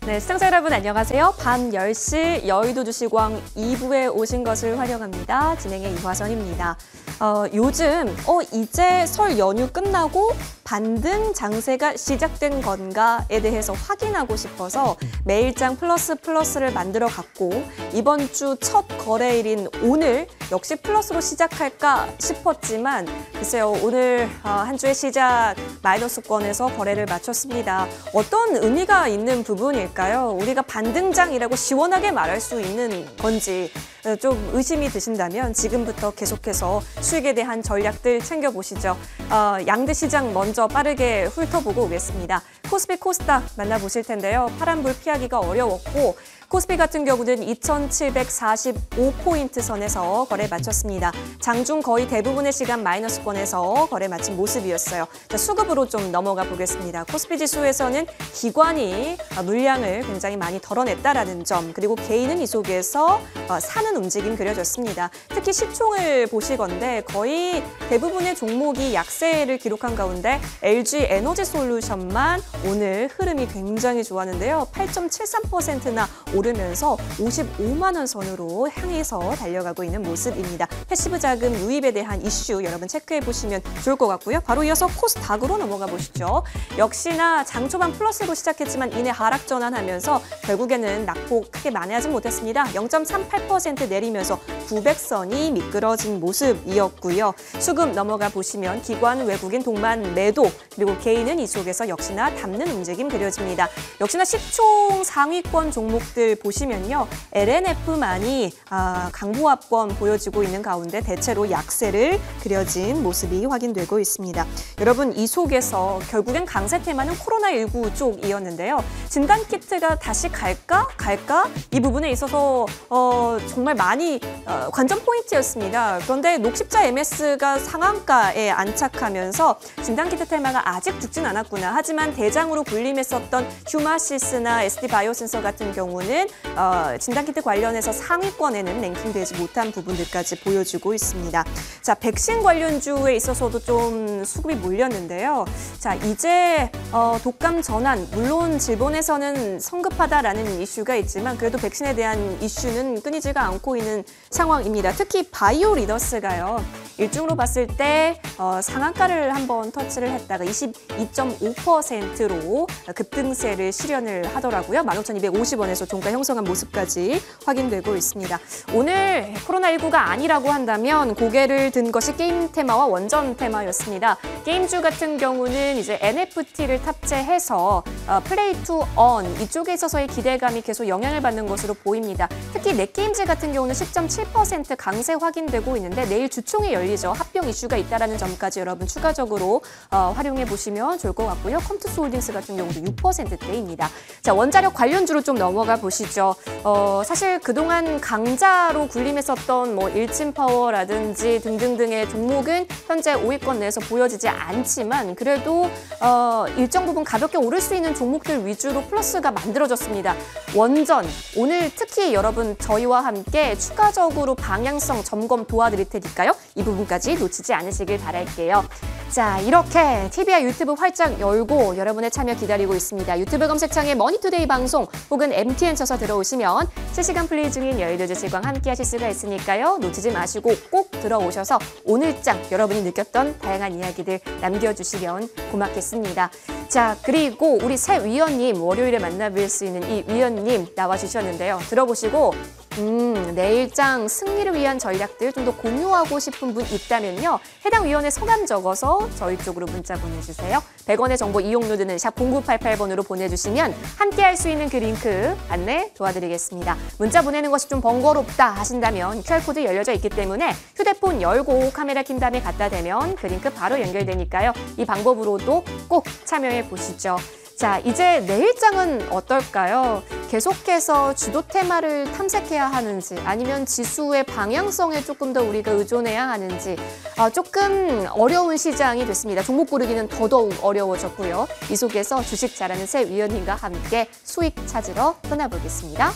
네, 시청자 여러분 안녕하세요. 밤 10시 여의도 주식왕 2부에 오신 것을 환영합니다. 진행의 이화선입니다. 요즘 이제 설 연휴 끝나고 반등 장세가 시작된 건가에 대해서 확인하고 싶어서 매일장 플러스를 만들어 갔고 이번 주 첫 거래일인 오늘 역시 플러스로 시작할까 싶었지만 글쎄요, 오늘 한 주의 시작 마이너스권에서 거래를 마쳤습니다. 어떤 의미가 있는 부분일까요? 우리가 반등장이라고 시원하게 말할 수 있는 건지 좀 의심이 드신다면 지금부터 계속해서 수익에 대한 전략들 챙겨보시죠. 양대 시장 먼저 빠르게 훑어보고 오겠습니다. 코스피 코스닥 만나보실 텐데요. 파란불 피하기가 어려웠고 코스피 같은 경우는 2,745포인트 선에서 거래 마쳤습니다. 장중 거의 대부분의 시간 마이너스권에서 거래 마친 모습이었어요. 자, 수급으로 좀 넘어가 보겠습니다. 코스피 지수에서는 기관이 물량을 굉장히 많이 덜어냈다라는 점, 그리고 개인은 이 속에서 사는 움직임 그려졌습니다. 특히 시총을 보시건대 거의 대부분의 종목이 약세를 기록한 가운데 LG 에너지 솔루션만 오늘 흐름이 굉장히 좋았는데요. 8.73%나 오르면서 55만 원 선으로 향해서 달려가고 있는 모습입니다. 패시브 자금 유입에 대한 이슈 여러분 체크해 보시면 좋을 것 같고요. 바로 이어서 코스닥으로 넘어가 보시죠. 역시나 장 초반 플러스로 시작했지만 이내 하락 전환하면서 결국에는 낙폭 크게 만회하지 못했습니다. 0.38% 내리면서 900선이 미끄러진 모습이었고요. 수급 넘어가 보시면 기관, 외국인, 동반 매도, 그리고 개인은 이 속에서 역시나 담는 움직임 그려집니다. 역시나 시총 상위권 종목들 보시면요. LNF만이 강보합권 보여지고 있는 가운데 대체로 약세를 그려진 모습이 확인되고 있습니다. 여러분, 이 속에서 결국엔 강세 테마는 코로나19 쪽이었는데요. 진단키트가 다시 갈까? 이 부분에 있어서 정말 많이 관전 포인트였습니다. 그런데 녹십자 MS가 상한가에 안착하면서 진단키트 테마가 아직 죽진 않았구나. 하지만 대장으로 군림했었던 휴마시스나 SD바이오센서 같은 경우는 진단키트 관련해서 상위권에는 랭킹되지 못한 부분들까지 보여주고 있습니다. 자, 백신 관련주에 있어서도 좀 수급이 몰렸는데요. 자, 이제 독감 전환, 물론 일본에서는 성급하다라는 이슈가 있지만 그래도 백신에 대한 이슈는 끊이지가 않고 있는 상황입니다. 특히 바이오 리더스가요. 일중으로 봤을 때 상한가를 한번 터치를 했다가 22.5%로 급등세를 실현을 하더라고요. 15,250원에서 종가 형성한 모습까지 확인되고 있습니다. 오늘 코로나19가 아니라고 한다면 고개를 든 것이 게임 테마와 원전 테마였습니다. 게임주 같은 경우는 이제 NFT를 탑재해서 플레이 투 언 이쪽에 있어서의 기대감이 계속 영향을 받는 것으로 보입니다. 특히 넷게임즈 같은 경우는 10.7% 강세 확인되고 있는데 내일 주총이 열리죠. 합병 이슈가 있다는 점까지 여러분 추가적으로 활용해 보시면 좋을 것 같고요. 컴투스 홀딩스 같은 경우도 6%대입니다. 자, 원자력 관련주로 좀 넘어가 보시죠. 사실 그동안 강자로 군림했었던 일진파워라든지 등등등의 종목은 현재 5위권 내에서 보여지지 않지만 그래도 일정 부분 가볍게 오를 수 있는 종목들 위주로 플러스가 만들어졌습니다. 원전, 오늘 특히 여러분 저희와 함께 추가적으로 방향성 점검 도와드릴 테니까요. 이 부분까지 놓치지 않으시길 바랄게요. 자, 이렇게 TV와 유튜브 활짝 열고 여러분의 참여 기다리고 있습니다. 유튜브 검색창에 머니투데이 방송 혹은 MTN 쳐서 들어오시면 실시간 플레이 중인 여의도 주식왕 함께 하실 수가 있으니까요. 놓치지 마시고 꼭 들어오셔서 오늘장 여러분이 느꼈던 다양한 이야기들 남겨주시면 고맙겠습니다. 자, 그리고 우리 새 위원님 월요일에 만나뵐 수 있는 이 위원님 나와주셨는데요. 들어보시고 내일장 승리를 위한 전략들 좀 더 공유하고 싶은 분 있다면요. 해당 위원의 소감 적어서 저희 쪽으로 문자 보내주세요. 100원의 정보 이용료 드는 샵 0988번으로 보내주시면 함께 할 수 있는 그 링크 안내 도와드리겠습니다. 문자 보내는 것이 좀 번거롭다 하신다면 QR코드 열려져 있기 때문에 휴대폰 열고 카메라 킨 다음에 갖다 대면 그 링크 바로 연결되니까요. 이 방법으로도 꼭 참여해 보시죠. 자, 이제 내일장은 어떨까요? 계속해서 주도 테마를 탐색해야 하는지 아니면 지수의 방향성에 조금 더 우리가 의존해야 하는지 조금 어려운 시장이 됐습니다. 종목 고르기는 더더욱 어려워졌고요. 이 속에서 주식 잘하는 새 위원님과 함께 수익 찾으러 떠나보겠습니다.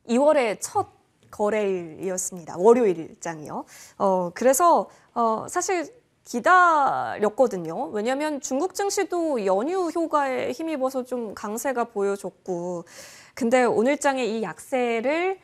2월의 첫 거래일이었습니다. 월요일장이요. 그래서 사실 기다렸거든요. 왜냐하면 중국 증시도 연휴 효과에 힘입어서 좀 강세가 보여줬고, 근데 오늘장의 이 약세를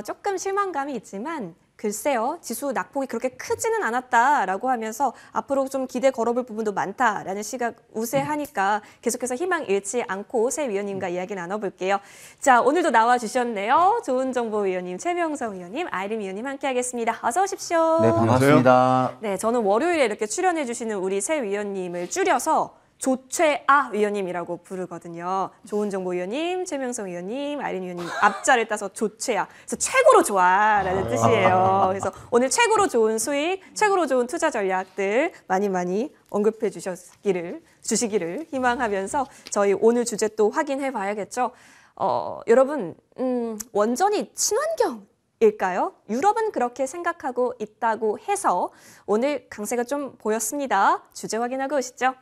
조금 실망감이 있지만 글쎄요, 지수 낙폭이 그렇게 크지는 않았다라고 하면서 앞으로 좀 기대 걸어볼 부분도 많다라는 시각 우세하니까 계속해서 희망 잃지 않고 새 위원님과 이야기 나눠볼게요. 자, 오늘도 나와주셨네요. 좋은 정보 위원님, 최명성 위원님, 아이린 위원님 함께하겠습니다. 어서 오십시오. 네, 반갑습니다. 네, 저는 월요일에 이렇게 출연해주시는 우리 새 위원님을 줄여서 조최아 위원님이라고 부르거든요. 좋은 정보 위원님, 최명성 위원님, 아이린 위원님 앞자를 따서 조최아. 그래서 최고로 좋아라는 뜻이에요. 그래서 오늘 최고로 좋은 수익, 최고로 좋은 투자 전략들 많이 언급해 주시기를 희망하면서 저희 오늘 주제 또 확인해 봐야겠죠. 여러분, 원전이 친환경일까요? 유럽은 그렇게 생각하고 있다고 해서 오늘 강세가 좀 보였습니다. 주제 확인하고 오시죠.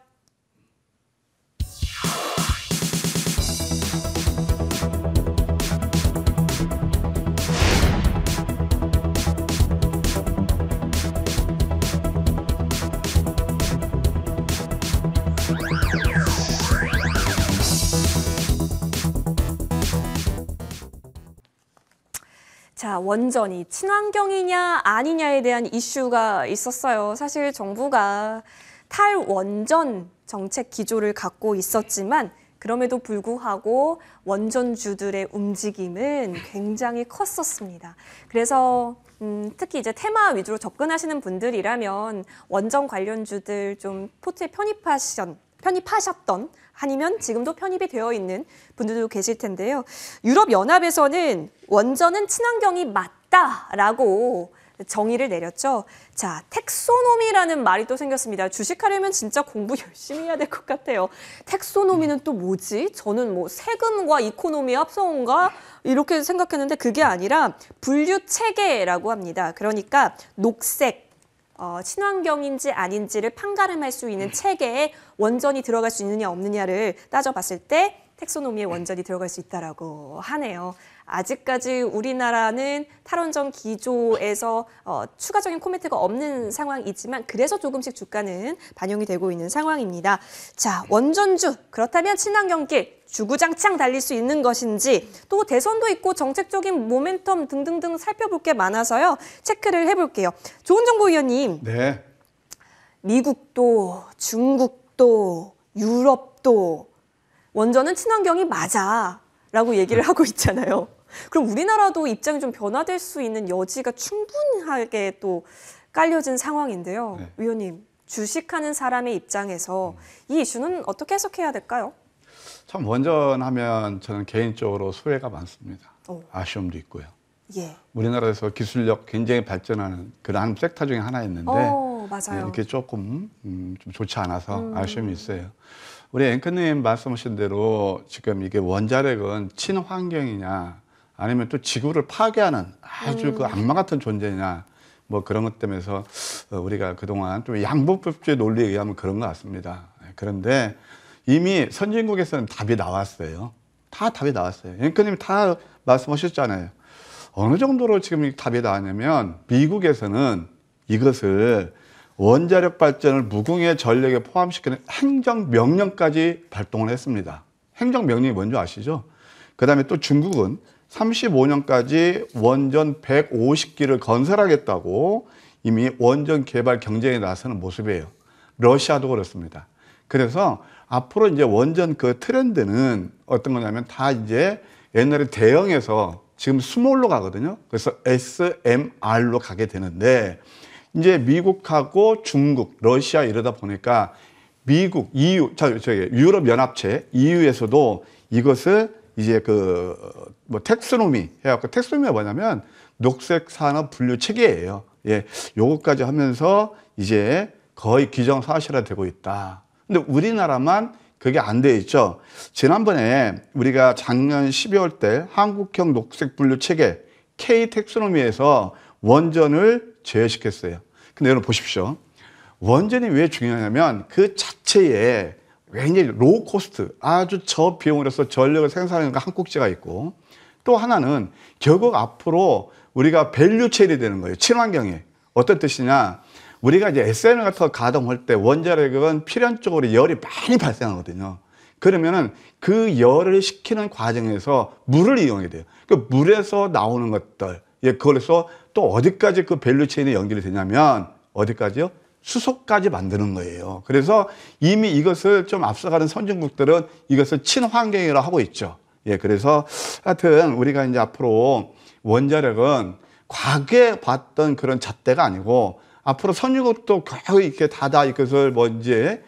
자, 원전이 친환경이냐 아니냐에 대한 이슈가 있었어요. 사실 정부가 탈원전 정책 기조를 갖고 있었지만 그럼에도 불구하고 원전주들의 움직임은 굉장히 컸었습니다. 그래서 특히 이제 테마 위주로 접근하시는 분들이라면 원전 관련주들 좀 포트에 편입하셨던 아니면 지금도 편입이 되어 있는 분들도 계실 텐데요. 유럽연합에서는 원전은 친환경이 맞다라고 정의를 내렸죠. 자, 텍소노미라는 말이 또 생겼습니다. 주식하려면 진짜 공부 열심히 해야 될 것 같아요. 텍소노미는 또 뭐지? 저는 뭐 세금과 이코노미 합성인가? 이렇게 생각했는데 그게 아니라 분류 체계라고 합니다. 그러니까 녹색, 친환경인지 아닌지를 판가름할 수 있는 체계에 원전이 들어갈 수 있느냐 없느냐를 따져봤을 때 텍소노미에 원전이 들어갈 수 있다라고 하네요. 아직까지 우리나라는 탈원전 기조에서 추가적인 코멘트가 없는 상황이지만 그래서 조금씩 주가는 반영이 되고 있는 상황입니다. 자, 원전주 그렇다면 친환경길 주구장창 달릴 수 있는 것인지 또 대선도 있고 정책적인 모멘텀 등등등 살펴볼 게 많아서요. 체크를 해볼게요. 좋은 정보 위원님. 네. 미국도 중국도 유럽도 원전은 친환경이 맞아라고 얘기를 하고 있잖아요. 그럼 우리나라도 입장이 좀 변화될 수 있는 여지가 충분하게 또 깔려진 상황인데요. 네. 위원님, 주식하는 사람의 입장에서 이 이슈는 어떻게 해석해야 될까요? 참 원전하면 저는 개인적으로 소외가 많습니다. 아쉬움도 있고요. 예. 우리나라에서 기술력 굉장히 발전하는 그런 섹터 중에 하나였는데 맞아요. 이렇게 조금 좀 좋지 않아서 아쉬움이 있어요. 우리 앵커님 말씀하신 대로 지금 이게 원자력은 친환경이냐 아니면 또 지구를 파괴하는 아주 그 악마 같은 존재냐 뭐 그런 것 때문에서 우리가 그동안 좀 양보법주의 논리에 의하면 그런 것 같습니다. 그런데 이미 선진국에서는 답이 나왔어요. 다 답이 나왔어요. 앵커님 다 말씀하셨잖아요. 어느 정도로 지금 답이 나왔냐면 미국에서는 이것을 원자력 발전을 무궁의 전력에 포함시키는 행정명령까지 발동을 했습니다. 행정명령이 뭔지 아시죠? 그 다음에 또 중국은 35년까지 원전 150기를 건설하겠다고 이미 원전 개발 경쟁에 나서는 모습이에요. 러시아도 그렇습니다. 그래서 앞으로 이제 원전 그 트렌드는 어떤 거냐면 다 이제 옛날에 대형에서 지금 스몰로 가거든요. 그래서 SMR로 가게 되는데 이제 미국하고 중국, 러시아 이러다 보니까 미국, EU, 유럽연합체, EU에서도 이것을 이제 뭐 텍소노미 해갖고 텍소노미가 뭐냐면 녹색 산업 분류 체계예요. 예, 요거까지 하면서 이제 거의 기정사실화 되고 있다. 근데 우리나라만 그게 안 돼 있죠. 지난번에 우리가 작년 12월 때 한국형 녹색 분류 체계 K 텍소노미에서 원전을 제외시켰어요. 근데 여러분 보십시오. 원전이 왜 중요하냐면 그 자체에 굉장히 로우 코스트, 아주 저비용으로서 전력을 생산하는 한 국지가 있고 또 하나는 결국 앞으로 우리가 밸류 체인이 되는 거예요. 친환경에. 어떤 뜻이냐? 우리가 이제 SNL 같은 거 가동할 때 원자력은 필연적으로 열이 많이 발생하거든요. 그러면은 그 열을 식히는 과정에서 물을 이용해야 돼요. 그 물에서 나오는 것들, 예, 그래서 또 어디까지 그 밸류 체인이 연결이 되냐면 어디까지요? 수소까지 만드는 거예요. 그래서 이미 이것을 좀 앞서가는 선진국들은 이것을 친환경이라고 하고 있죠. 예, 그래서 하여튼 우리가 이제 앞으로 원자력은 과거에 봤던 그런 잣대가 아니고 앞으로 선진국도 거의 이렇게 다다 이것을 뭐 이제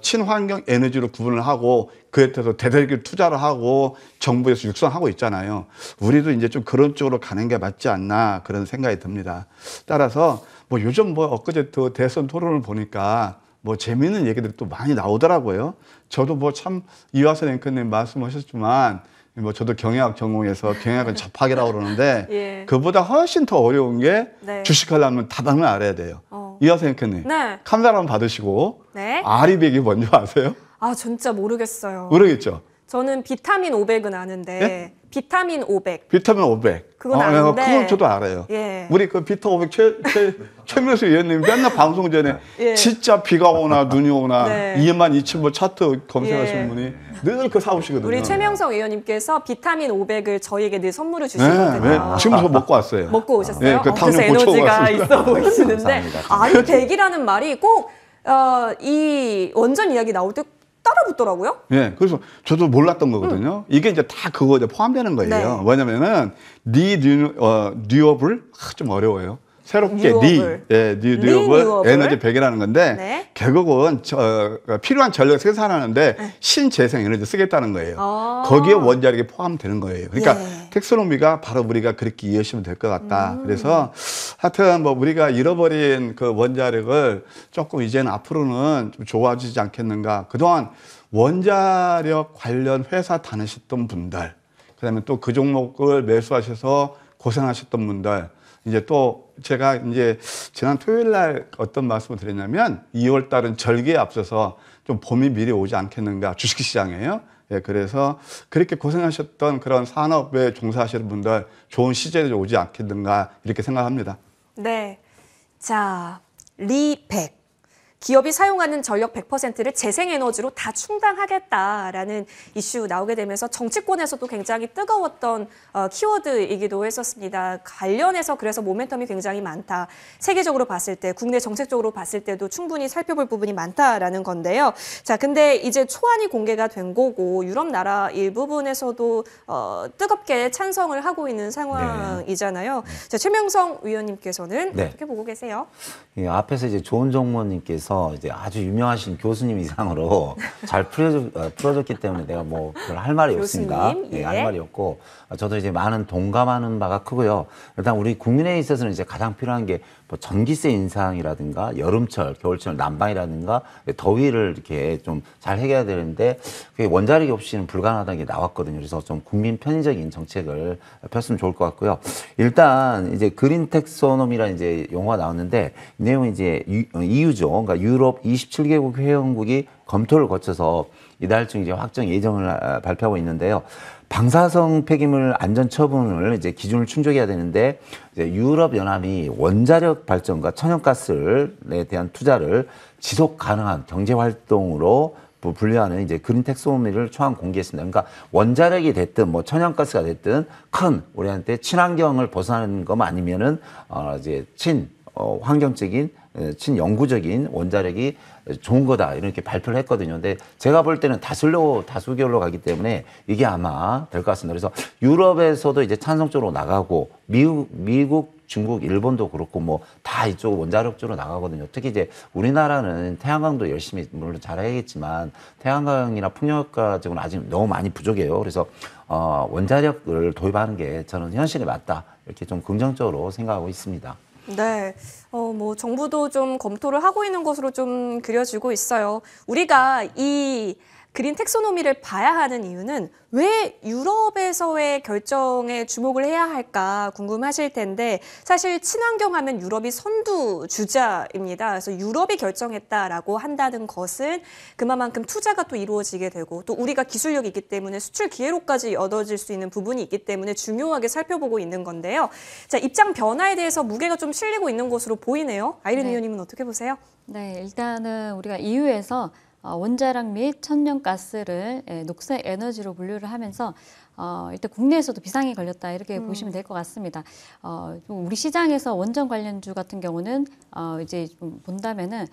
친환경 에너지로 구분을 하고 그에 따라서 대대적인 투자를 하고 정부에서 육성하고 있잖아요. 우리도 이제 좀 그런 쪽으로 가는 게 맞지 않나 그런 생각이 듭니다. 따라서 뭐 요즘 뭐 엊그제 또 대선 토론을 보니까 뭐 재미있는 얘기들이 또 많이 나오더라고요. 저도 뭐 참 이화선 앵커님 말씀하셨지만 뭐 저도 경영학 전공해서 경영학은 접학이라고 그러는데 예. 그보다 훨씬 더 어려운 게 네. 주식하려면 답안을 알아야 돼요. 이화선 앵커님 네. 카메라 한번 받으시고 네. 아리백이 뭔지 아세요? 아, 진짜 모르겠어요. 모르겠죠? 저는 비타민 500은 아는데 예? 비타민 500. 비타민 500. 그건 아는데. 그건 저도 알아요. 예. 우리 그 비타 500 최명수 의원님 맨날 방송 전에 예. 진짜 비가 오나 눈이 오나 네. 22,000보 차트 검색하시는 예. 분이 늘 그 사오시거든요. 우리 최명성 의원님께서 비타민 500을 저희에게 늘 선물을 네, 주시거든요. 네. 지금 저 먹고 왔어요. 먹고 오셨어요? 네, 그 그래서 당뇨 고쳐고 에너지가 왔습니다. 있어 보이시는데 감사합니다. 아리백이라는 말이 꼭 이 원전 이야기 나올 때 따라 붙더라고요. 예, 그래서 저도 몰랐던 거거든요. 이게 이제 다 그거에 포함되는 거예요. 네. 뭐냐면은 리뉴어블 좀 어려워요. 새롭게 리뉴어블. 리뉴어블 리뉴어블. 에너지 100이라는 건데 네. 결국은 필요한 전력 생산하는데 신재생 에너지 쓰겠다는 거예요. 아. 거기에 원자력이 포함되는 거예요. 그러니까 예. 텍소노미가 바로 우리가 그렇게 이해하시면 될 것 같다. 그래서 하여튼 뭐 우리가 잃어버린 그 원자력을 조금 이제는 앞으로는 좀 좋아지지 않겠는가. 그동안 원자력 관련 회사 다니셨던 분들, 그다음에 또 그 종목을 매수하셔서 고생하셨던 분들, 이제 또 제가 이제 지난 토요일 날 어떤 말씀을 드렸냐면 2월 달은 절기에 앞서서 좀 봄이 미리 오지 않겠는가 주식시장이에요. 예, 그래서 그렇게 고생하셨던 그런 산업에 종사하시는 분들 좋은 시절이 오지 않겠는가 이렇게 생각합니다. 네. 자, 리백. 기업이 사용하는 전력 100%를 재생에너지로 다 충당하겠다라는 이슈 나오게 되면서 정치권에서도 굉장히 뜨거웠던 키워드이기도 했었습니다. 관련해서 그래서 모멘텀이 굉장히 많다. 세계적으로 봤을 때, 국내 정책적으로 봤을 때도 충분히 살펴볼 부분이 많다라는 건데요. 자, 근데 이제 초안이 공개가 된 거고 유럽 나라 일부분에서도 뜨겁게 찬성을 하고 있는 상황이잖아요. 자, 최명성 의원님께서는 네. 어떻게 보고 계세요? 예, 앞에서 이제 조은 정무님께서 이제 아주 유명하신 교수님 이상으로 잘 풀어줬기 때문에 내가 뭐 별 할 말이 없습니다. 교수님, 예. 할 말이 없고 저도 이제 많은 동감하는 바가 크고요. 일단 우리 국민에 있어서는 이제 가장 필요한 게 뭐 전기세 인상이라든가 여름철, 겨울철 난방이라든가 더위를 이렇게 좀 잘 해결해야 되는데 그게 원자력이 없이는 불가능하다는 게 나왔거든요. 그래서 좀 국민 편의적인 정책을 폈으면 좋을 것 같고요. 일단 이제 그린 텍소노미라는 이제 용어가 나왔는데 이 내용은 이제 EU죠. 그러니까 유럽 27개국 회원국이 검토를 거쳐서 이달 중 이제 확정 예정을 발표하고 있는데요. 방사성 폐기물 안전 처분을 이제 기준을 충족해야 되는데 이제 유럽 연합이 원자력 발전과 천연가스에 대한 투자를 지속 가능한 경제 활동으로 분류하는 이제 그린 텍소노미를 초안 공개했습니다. 그러니까 원자력이 됐든 뭐 천연가스가 됐든 큰 우리한테 친환경을 벗어나는 것만 아니면은 이제 환경적인 친영구적인 원자력이 좋은 거다 이렇게 발표를 했거든요. 근데 제가 볼 때는 다수결로 가기 때문에 이게 아마 될 것 같습니다. 그래서 유럽에서도 이제 찬성 쪽으로 나가고 미국, 중국, 일본도 그렇고 뭐 다 이쪽 원자력 쪽으로 나가거든요. 특히 이제 우리나라는 태양광도 열심히 물론 잘해야겠지만 태양광이나 풍력가 쪽은 아직 너무 많이 부족해요. 그래서 원자력을 도입하는 게 저는 현실에 맞다 이렇게 좀 긍정적으로 생각하고 있습니다. 네, 뭐 정부도 좀 검토를 하고 있는 것으로 좀 그려지고 있어요. 우리가 이 그린 텍소노미를 봐야 하는 이유는 왜 유럽에서의 결정에 주목을 해야 할까 궁금하실 텐데 사실 친환경 하면 유럽이 선두주자입니다. 그래서 유럽이 결정했다라고 한다는 것은 그만큼 투자가 또 이루어지게 되고 또 우리가 기술력이 있기 때문에 수출 기회로까지 얻어질 수 있는 부분이 있기 때문에 중요하게 살펴보고 있는 건데요. 자, 입장 변화에 대해서 무게가 좀 실리고 있는 것으로 보이네요. 아이린 의원님은 어떻게 보세요? 네, 일단은 우리가 EU에서 원자력 및 천연가스를 녹색 에너지로 분류를 하면서 일단 국내에서도 비상이 걸렸다 이렇게 보시면 될 것 같습니다. 우리 시장에서 원전 관련주 같은 경우는 이제 좀 본다면은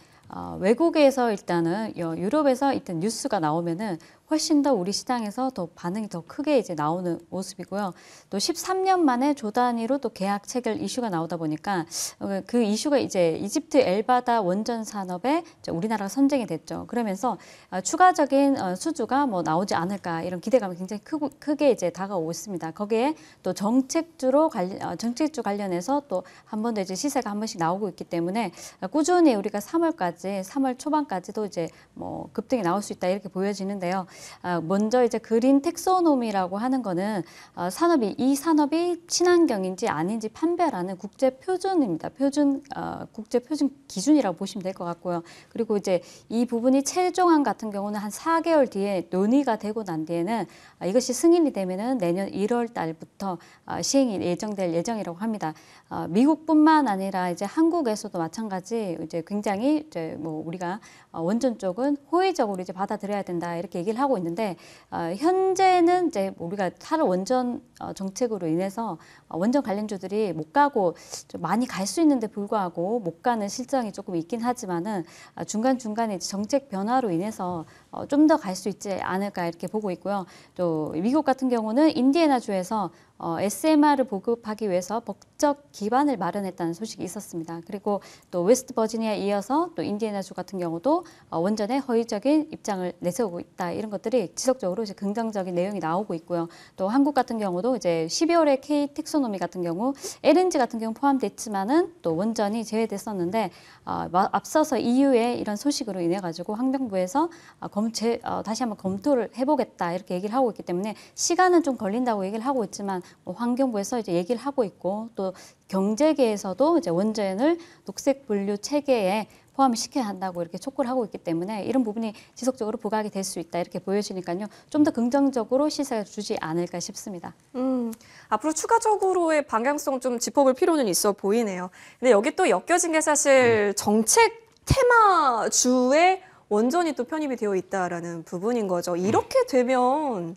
외국에서 일단은 유럽에서 일단 뉴스가 나오면은 훨씬 더 우리 시장에서 더 반응이 더 크게 이제 나오는 모습이고요. 또 13년 만에 조 단위로 또 계약 체결 이슈가 나오다 보니까 그 이슈가 이제 이집트 엘바다 원전 산업에 우리나라가 선정이 됐죠. 그러면서 추가적인 수주가 뭐 나오지 않을까 이런 기대감이 굉장히 크게 이제 다가오고 있습니다. 거기에 또 정책주 관련해서 또 한 번 더 이제 시세가 한 번씩 나오고 있기 때문에 꾸준히 우리가 3월 초반까지도 이제 뭐 급등이 나올 수 있다 이렇게 보여지는데요. 먼저 이제 그린 텍소노미라고 하는 거는 이 산업이 친환경인지 아닌지 판별하는 국제 표준입니다. 국제 표준 기준이라고 보시면 될 것 같고요. 그리고 이제 이 부분이 최종안 같은 경우는 한 4개월 뒤에 논의가 되고 난 뒤에는 이것이 승인이 되면은 내년 1월 달부터 시행이 예정될 예정이라고 합니다. 미국뿐만 아니라 이제 한국에서도 마찬가지 이제 굉장히 이제 뭐 우리가 원전 쪽은 호의적으로 이제 받아들여야 된다 이렇게 얘기를 하고 있는데 현재는 이제 우리가 탈원전 정책으로 인해서 원전 관련주들이 못 가고 좀 많이 갈 수 있는데 불구하고 못 가는 실정이 조금 있긴 하지만은 중간중간에 정책 변화로 인해서 좀 더 갈 수 있지 않을까 이렇게 보고 있고요. 또 미국 같은 경우는 인디애나주에서 SMR을 보급하기 위해서 법적 기반을 마련했다는 소식이 있었습니다. 그리고 또 웨스트 버지니아에 이어서 또 인디애나주 같은 경우도 원전에 허위적인 입장을 내세우고 있다. 이런 것들이 지속적으로 이제 긍정적인 내용이 나오고 있고요. 또 한국 같은 경우도 이제 12월에 K 텍소노미 같은 경우 LNG 같은 경우 포함돼 있지만은 또 원전이 제외됐었는데 앞서서 EU의 이런 소식으로 인해 가지고 환경부에서 다시 한번 검토를 해보겠다 이렇게 얘기를 하고 있기 때문에 시간은 좀 걸린다고 얘기를 하고 있지만 환경부에서 이제 얘기를 하고 있고 또 경제계에서도 이제 원전을 녹색 분류 체계에 포함시켜야 한다고 이렇게 촉구를 하고 있기 때문에 이런 부분이 지속적으로 부각이 될 수 있다 이렇게 보여지니까요. 좀 더 긍정적으로 시세를 주지 않을까 싶습니다. 앞으로 추가적으로의 방향성 좀 짚어볼 필요는 있어 보이네요. 근데 여기 또 엮여진 게 사실 정책 테마주에 원전이 또 편입이 되어 있다라는 부분인 거죠. 이렇게 되면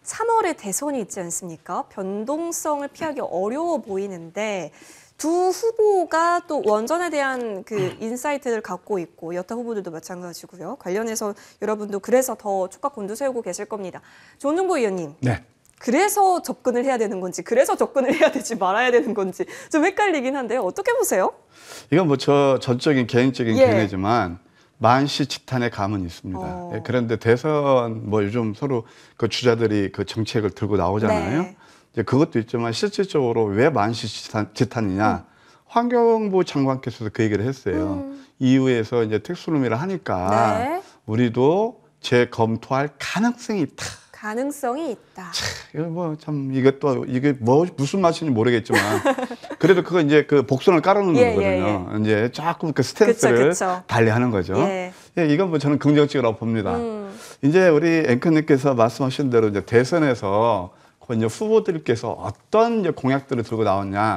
3월에 대선이 있지 않습니까? 변동성을 피하기 어려워 보이는데 두 후보가 또 원전에 대한 그 인사이트를 갖고 있고 여타 후보들도 마찬가지고요. 관련해서 여러분도 그래서 더 촉각 곤두세우고 계실 겁니다. 조은정보 의원님. 네. 그래서 접근을 해야 되는 건지 그래서 접근을 해야 되지 말아야 되는 건지 좀 헷갈리긴 한데요. 어떻게 보세요? 이건 뭐 저 전적인 개인적인 예. 견해지만 만시지탄의 감은 있습니다. 예, 그런데 대선 뭐 요즘 서로 그 주자들이 그 정책을 들고 나오잖아요. 네. 이제 그것도 있지만 실질적으로 왜 만시지탄이냐? 환경부 장관께서도 그 얘기를 했어요. EU에서 이제 텍소노미를 하니까 네. 우리도 재검토할 가능성이 있다. 가능성이 있다. 이거 뭐 참 이게 뭐 무슨 맛인지 모르겠지만 그래도 그거 이제 그 복선을 깔아놓는 예, 거거든요. 이제 조금 그 스탠스를 그쵸. 달리하는 거죠. 예. 예, 이건 뭐 저는 긍정적이라고 봅니다. 이제 우리 앵커님께서 말씀하신 대로 이제 대선에서 이제 후보들께서 어떤 이제 공약들을 들고 나왔냐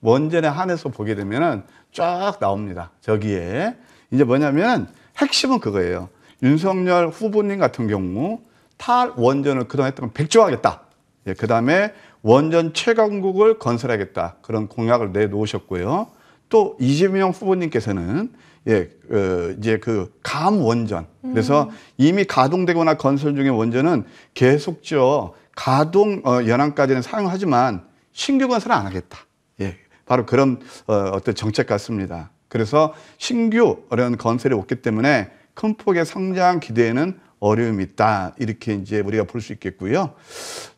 원전에 한해서 보게 되면은 쫙 나옵니다. 저기에 이제 뭐냐면 핵심은 그거예요. 윤석열 후보님 같은 경우 탈원전을 그동안 했던 건 백지화하겠다. 예, 그 다음에 원전 최강국을 건설하겠다. 그런 공약을 내놓으셨고요. 또 이재명 후보님께서는 이제 그 감원전. 그래서 이미 가동되거나 건설 중인 원전은 계속적 가동 연한까지는 사용하지만 신규 건설은 안 하겠다. 예, 바로 그런 어떤 정책 같습니다. 그래서 신규 어려운 건설이 없기 때문에 큰 폭의 성장 기대에는 어려움이 있다. 이렇게 이제 우리가 볼 수 있겠고요.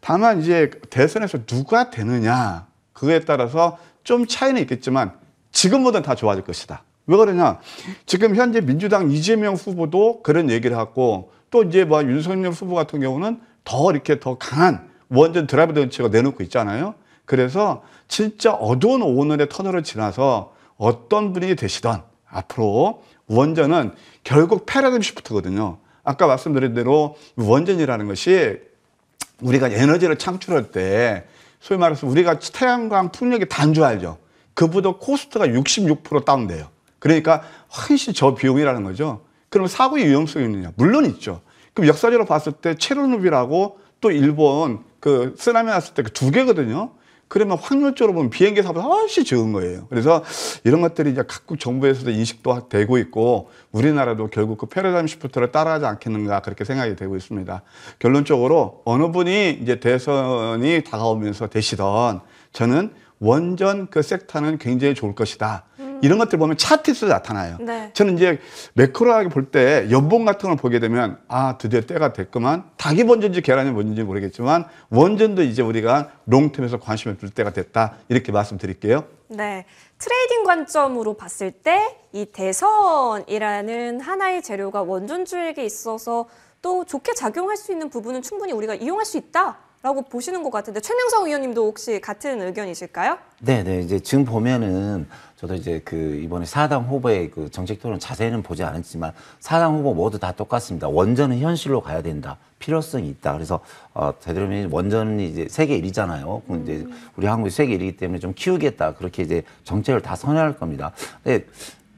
다만 이제 대선에서 누가 되느냐 그거에 따라서 좀 차이는 있겠지만 지금보다는 다 좋아질 것이다. 왜 그러냐? 지금 현재 민주당 이재명 후보도 그런 얘기를 하고 또 이제 뭐 윤석열 후보 같은 경우는 더 이렇게 더 강한 원전 드라이브 정책을 내놓고 있잖아요. 그래서 진짜 어두운 오늘의 터널을 지나서 어떤 분이 되시던 앞으로 원전은 결국 패러다임 시프트거든요. 아까 말씀드린 대로 원전이라는 것이 우리가 에너지를 창출할 때 소위 말해서 우리가 태양광 풍력의 단주 알죠? 그보다 코스트가 66% 다운돼요. 그러니까 훨씬 저비용이라는 거죠. 그럼 사고의 위험성이 있느냐? 물론 있죠. 그럼 역사적으로 봤을 때 체르노빌하고 또 일본 그 쓰나미 났을 때 그 두 개거든요. 그러면 확률적으로 보면 비행기 사고가 훨씬 적은 거예요. 그래서 이런 것들이 이제 각국 정부에서도 인식도 되고 있고 우리나라도 결국 그 패러다임 시프트를 따라하지 않겠는가 그렇게 생각이 되고 있습니다. 결론적으로 어느 분이 이제 대선이 다가오면서 되시던 저는 원전 그 섹터는 굉장히 좋을 것이다. 이런 것들 보면 차트에서 나타나요. 네. 저는 이제 매크로하게 볼 때 연봉 같은 걸 보게 되면 아 드디어 때가 됐구만. 닭이 먼저인지 계란이 먼저인지 모르겠지만 원전도 이제 우리가 롱텀에서 관심을 둘 때가 됐다. 이렇게 말씀드릴게요. 네. 트레이딩 관점으로 봤을 때 이 대선이라는 하나의 재료가 원전주에게 있어서 또 좋게 작용할 수 있는 부분은 충분히 우리가 이용할 수 있다라고 보시는 것 같은데 최명성 의원님도 혹시 같은 의견이실까요? 네. 이제 지금 보면은 저도 이제 그 이번에 사당 후보의 그 정책 토론 자세히는 보지 않았지만 사당 후보 모두 다 똑같습니다. 원전은 현실로 가야 된다. 필요성이 있다. 그래서 되도록이면 원전이 이제 세계 1위잖아요. 이제 우리 한국이 세계 1위이기 때문에 좀 키우겠다. 그렇게 이제 정책을 다 선회할 겁니다. 근데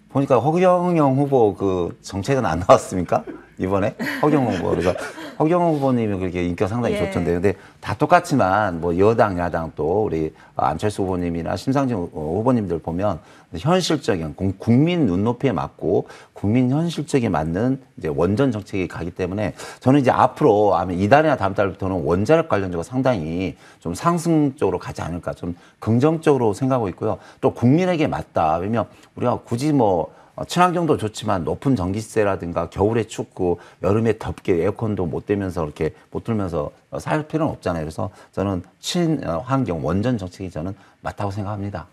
보니까 허경영 후보 그 정책은 안 나왔습니까? 이번에 허경영 후보. 그래서 허경영 후보님이 그렇게 인기가 상당히 예. 좋던데, 근데 다 똑같지만 뭐 여당, 야당 또 우리 안철수 후보님이나 심상정 후보님들 보면 현실적인 국민 눈높이에 맞고 국민 현실적에 맞는 이제 원전 정책이 가기 때문에 저는 이제 앞으로 아마 이달이나 다음 달부터는 원자력 관련주가 상당히 좀 상승 쪽으로 가지 않을까 좀 긍정적으로 생각하고 있고요. 또 국민에게 맞다. 왜냐면 우리가 굳이 뭐 친환경도 좋지만 높은 전기세라든가 겨울에 춥고 여름에 덥게 에어컨도 못 대면서 이렇게 못 틀면서 살 필요는 없잖아요. 그래서 저는 친환경 원전 정책이 저는 맞다고 생각합니다.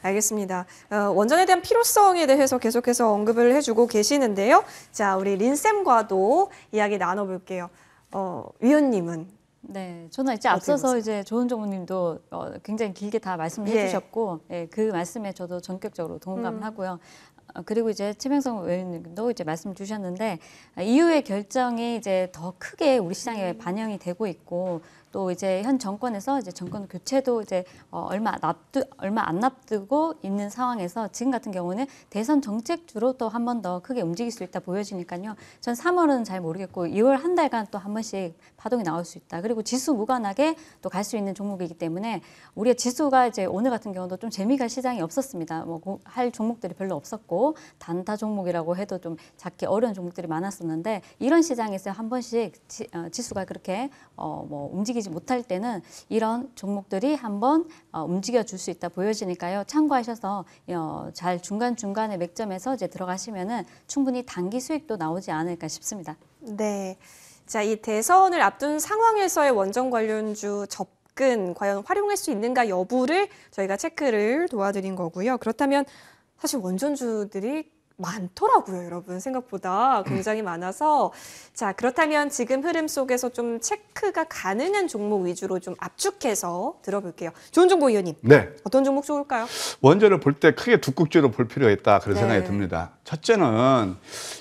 알겠습니다. 원전에 대한 필요성에 대해서 계속해서 언급을 해주고 계시는데요. 자, 우리 린쌤과도 이야기 나눠볼게요. 위원님은? 네, 저는 이제 앞서서 이제 조은정님도 굉장히 길게 다 말씀을 해주셨고, 예, 그 말씀에 저도 전격적으로 동감을 하고요. 그리고 이제 최명성 의원님도 이제 말씀 주셨는데 이후의 결정이 이제 더 크게 우리 시장에 반영이 되고 있고 또 이제 현 정권에서 이제 정권 교체도 이제 얼마 안 납두고 있는 상황에서 지금 같은 경우는 대선 정책주로 또 한 번 더 크게 움직일 수 있다 보여지니까요. 전 3월은 잘 모르겠고 2월 한 달간 또 한 번씩 파동이 나올 수 있다. 그리고 지수 무관하게 또 갈 수 있는 종목이기 때문에 우리가 지수가 이제 오늘 같은 경우도 좀 재미가 시장이 없었습니다. 뭐 할 종목들이 별로 없었고 단타 종목이라고 해도 좀 잡기 어려운 종목들이 많았었는데 이런 시장에서 한 번씩 지수가 그렇게 뭐 움직이지 못할 때는 이런 종목들이 한번 움직여 줄 수 있다 보여지니까요. 참고하셔서 잘 중간중간에 맥점에서 이제 들어가시면은 충분히 단기 수익도 나오지 않을까 싶습니다. 네. 자, 이 대선을 앞둔 상황에서의 원전 관련주 접근 과연 활용할 수 있는가 여부를 저희가 체크를 도와드린 거고요. 그렇다면 사실 원전주들이 많더라고요, 여러분. 생각보다 굉장히 많아서. 자, 그렇다면 지금 흐름 속에서 좀 체크가 가능한 종목 위주로 좀 압축해서 들어볼게요. 조은정보 의원님. 네. 어떤 종목 좋을까요? 원전을 볼 때 크게 두 국지로 볼 필요가 있다. 그런 네. 생각이 듭니다. 첫째는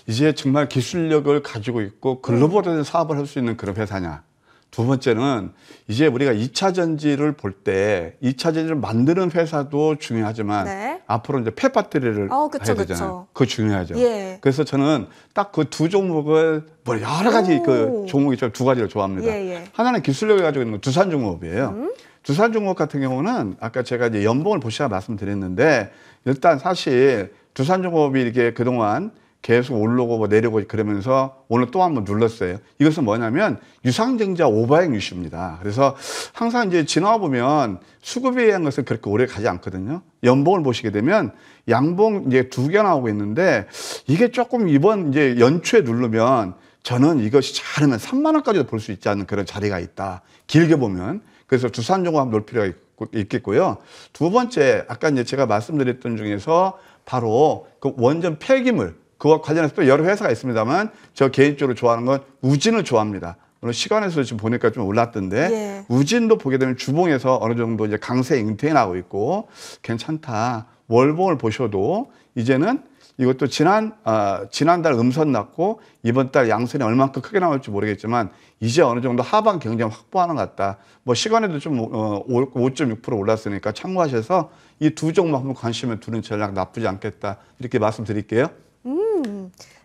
이제 정말 기술력을 가지고 있고 글로벌한 사업을 할 수 있는 그런 회사냐. 두 번째는 이제 우리가 2차 전지를 볼 때 2차 전지를 만드는 회사도 중요하지만 네. 앞으로 이제 폐배터리를 그쵸, 해야 되잖아요. 그쵸. 그거 중요하죠. 예. 그래서 저는 딱 그 두 종목을 뭐 여러 가지 그 종목이 두 가지를 좋아합니다. 예. 하나는 기술력을 가지고 있는 건 두산중공업이에요. 두산중공업 같은 경우는 아까 제가 이제 연봉을 보시라 말씀드렸는데 일단 사실 두산중공업이 이렇게 그동안 계속 오르고 뭐 내려고 그러면서 오늘 또 한번 눌렀어요. 이것은 뭐냐면 유상증자 오버행 이슈입니다. 그래서 항상 이제 지나와 보면 수급에 의한 것은 그렇게 오래 가지 않거든요. 연봉을 보시게 되면 양봉 이제 두 개 나오고 있는데 이게 조금 이번 이제 연초에 누르면 저는 이것이 잘하면 3만 원까지도 볼 수 있지 않는 그런 자리가 있다. 길게 보면. 그래서 두산중공업 놓을 필요가 있겠고요. 두 번째, 아까 이제 제가 말씀드렸던 중에서 바로 그 원전 폐기물, 그와 관련해서 또 여러 회사가 있습니다만 저 개인적으로 좋아하는 건 우진을 좋아합니다. 오늘 시간에서 지금 보니까 좀 올랐던데 예. 우진도 보게 되면 주봉에서 어느 정도 이제 강세 잉태해 나오고 있고 괜찮다. 월봉을 보셔도 이제는 이것도 지난달 음선 났고 이번 달 양선이 얼만큼 크게 나올지 모르겠지만 이제 어느 정도 하방 경쟁 확보하는 것 같다. 뭐 시간에도 좀 5.6% 올랐으니까 참고하셔서 이 두 종목 한번 관심을 두는 전략 나쁘지 않겠다. 이렇게 말씀드릴게요.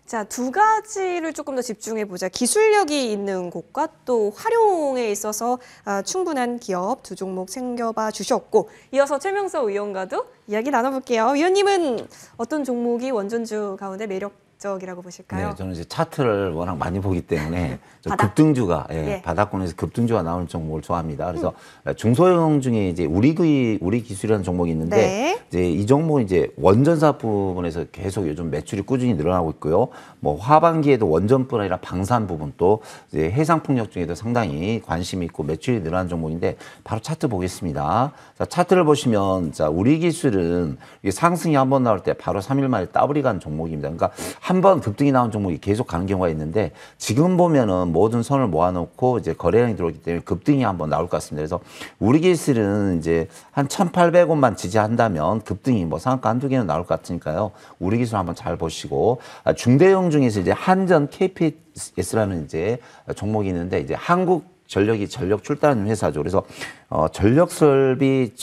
자, 두 가지를 조금 더 집중해 보자. 기술력이 있는 곳과 또 활용에 있어서 충분한 기업 두 종목 챙겨봐 주셨고, 이어서 최명서 의원과도 이야기 나눠볼게요. 의원님은 어떤 종목이 원전주 가운데 매력적이라고 보실까요? 네, 저는 이제 차트를 워낙 많이 보기 때문에 좀 바닥. 급등주가 예. 바닥권에서 급등주가 나오는 종목을 좋아합니다. 그래서 중소형 중에 이제 우리 기술이라는 종목이 있는데 네. 이제 이 종목은 이제 원전사 부분에서 계속 요즘 매출이 꾸준히 늘어나고 있고요. 뭐 하반기에도 원전뿐 아니라 방산 부분 또 이제 해상 풍력 중에도 상당히 관심이 있고 매출이 늘어나는 종목인데 바로 차트 보겠습니다. 자, 차트를 보시면 자, 우리 기술은 이게 상승이 한 번 나올 때 바로 3일 만에 더블이 간 종목입니다. 그러니까 한 번 급등이 나온 종목이 계속 가는 경우가 있는데 지금 보면은 모든 선을 모아놓고 이제 거래량이 들어오기 때문에 급등이 한번 나올 것 같습니다. 그래서 우리 기술은 이제 한 1,800원만 지지한다면 급등이 뭐 상한가 한두 개는 나올 것 같으니까요. 우리 기술 한번 잘 보시고 중대형 중에서 이제 한전 KPS라는 이제 종목이 있는데 이제 한국전력이 전력 출단하는 회사죠. 그래서 전력 설비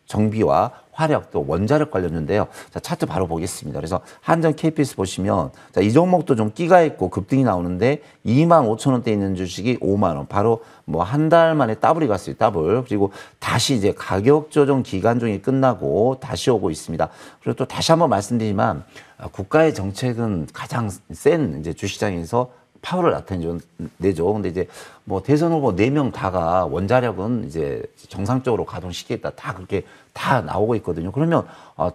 정비와 화력 또 원자력 관련주인데요. 자, 차트 바로 보겠습니다. 그래서 한전 KPS 보시면 자, 이 종목도 좀 끼가 있고 급등이 나오는데 25,000원대 있는 주식이 5만 원. 바로 뭐 한 달 만에 더블이 갔어요. 더블. 그리고 다시 이제 가격 조정 기간 중이 끝나고 다시 오고 있습니다. 그리고 또 다시 한번 말씀드리지만 국가의 정책은 가장 센 이제 주시장에서 파워를 나타내죠. 근데 이제 뭐 대선 후보 4명 다가 원자력은 이제 정상적으로 가동시키겠다. 다 그렇게 다 나오고 있거든요. 그러면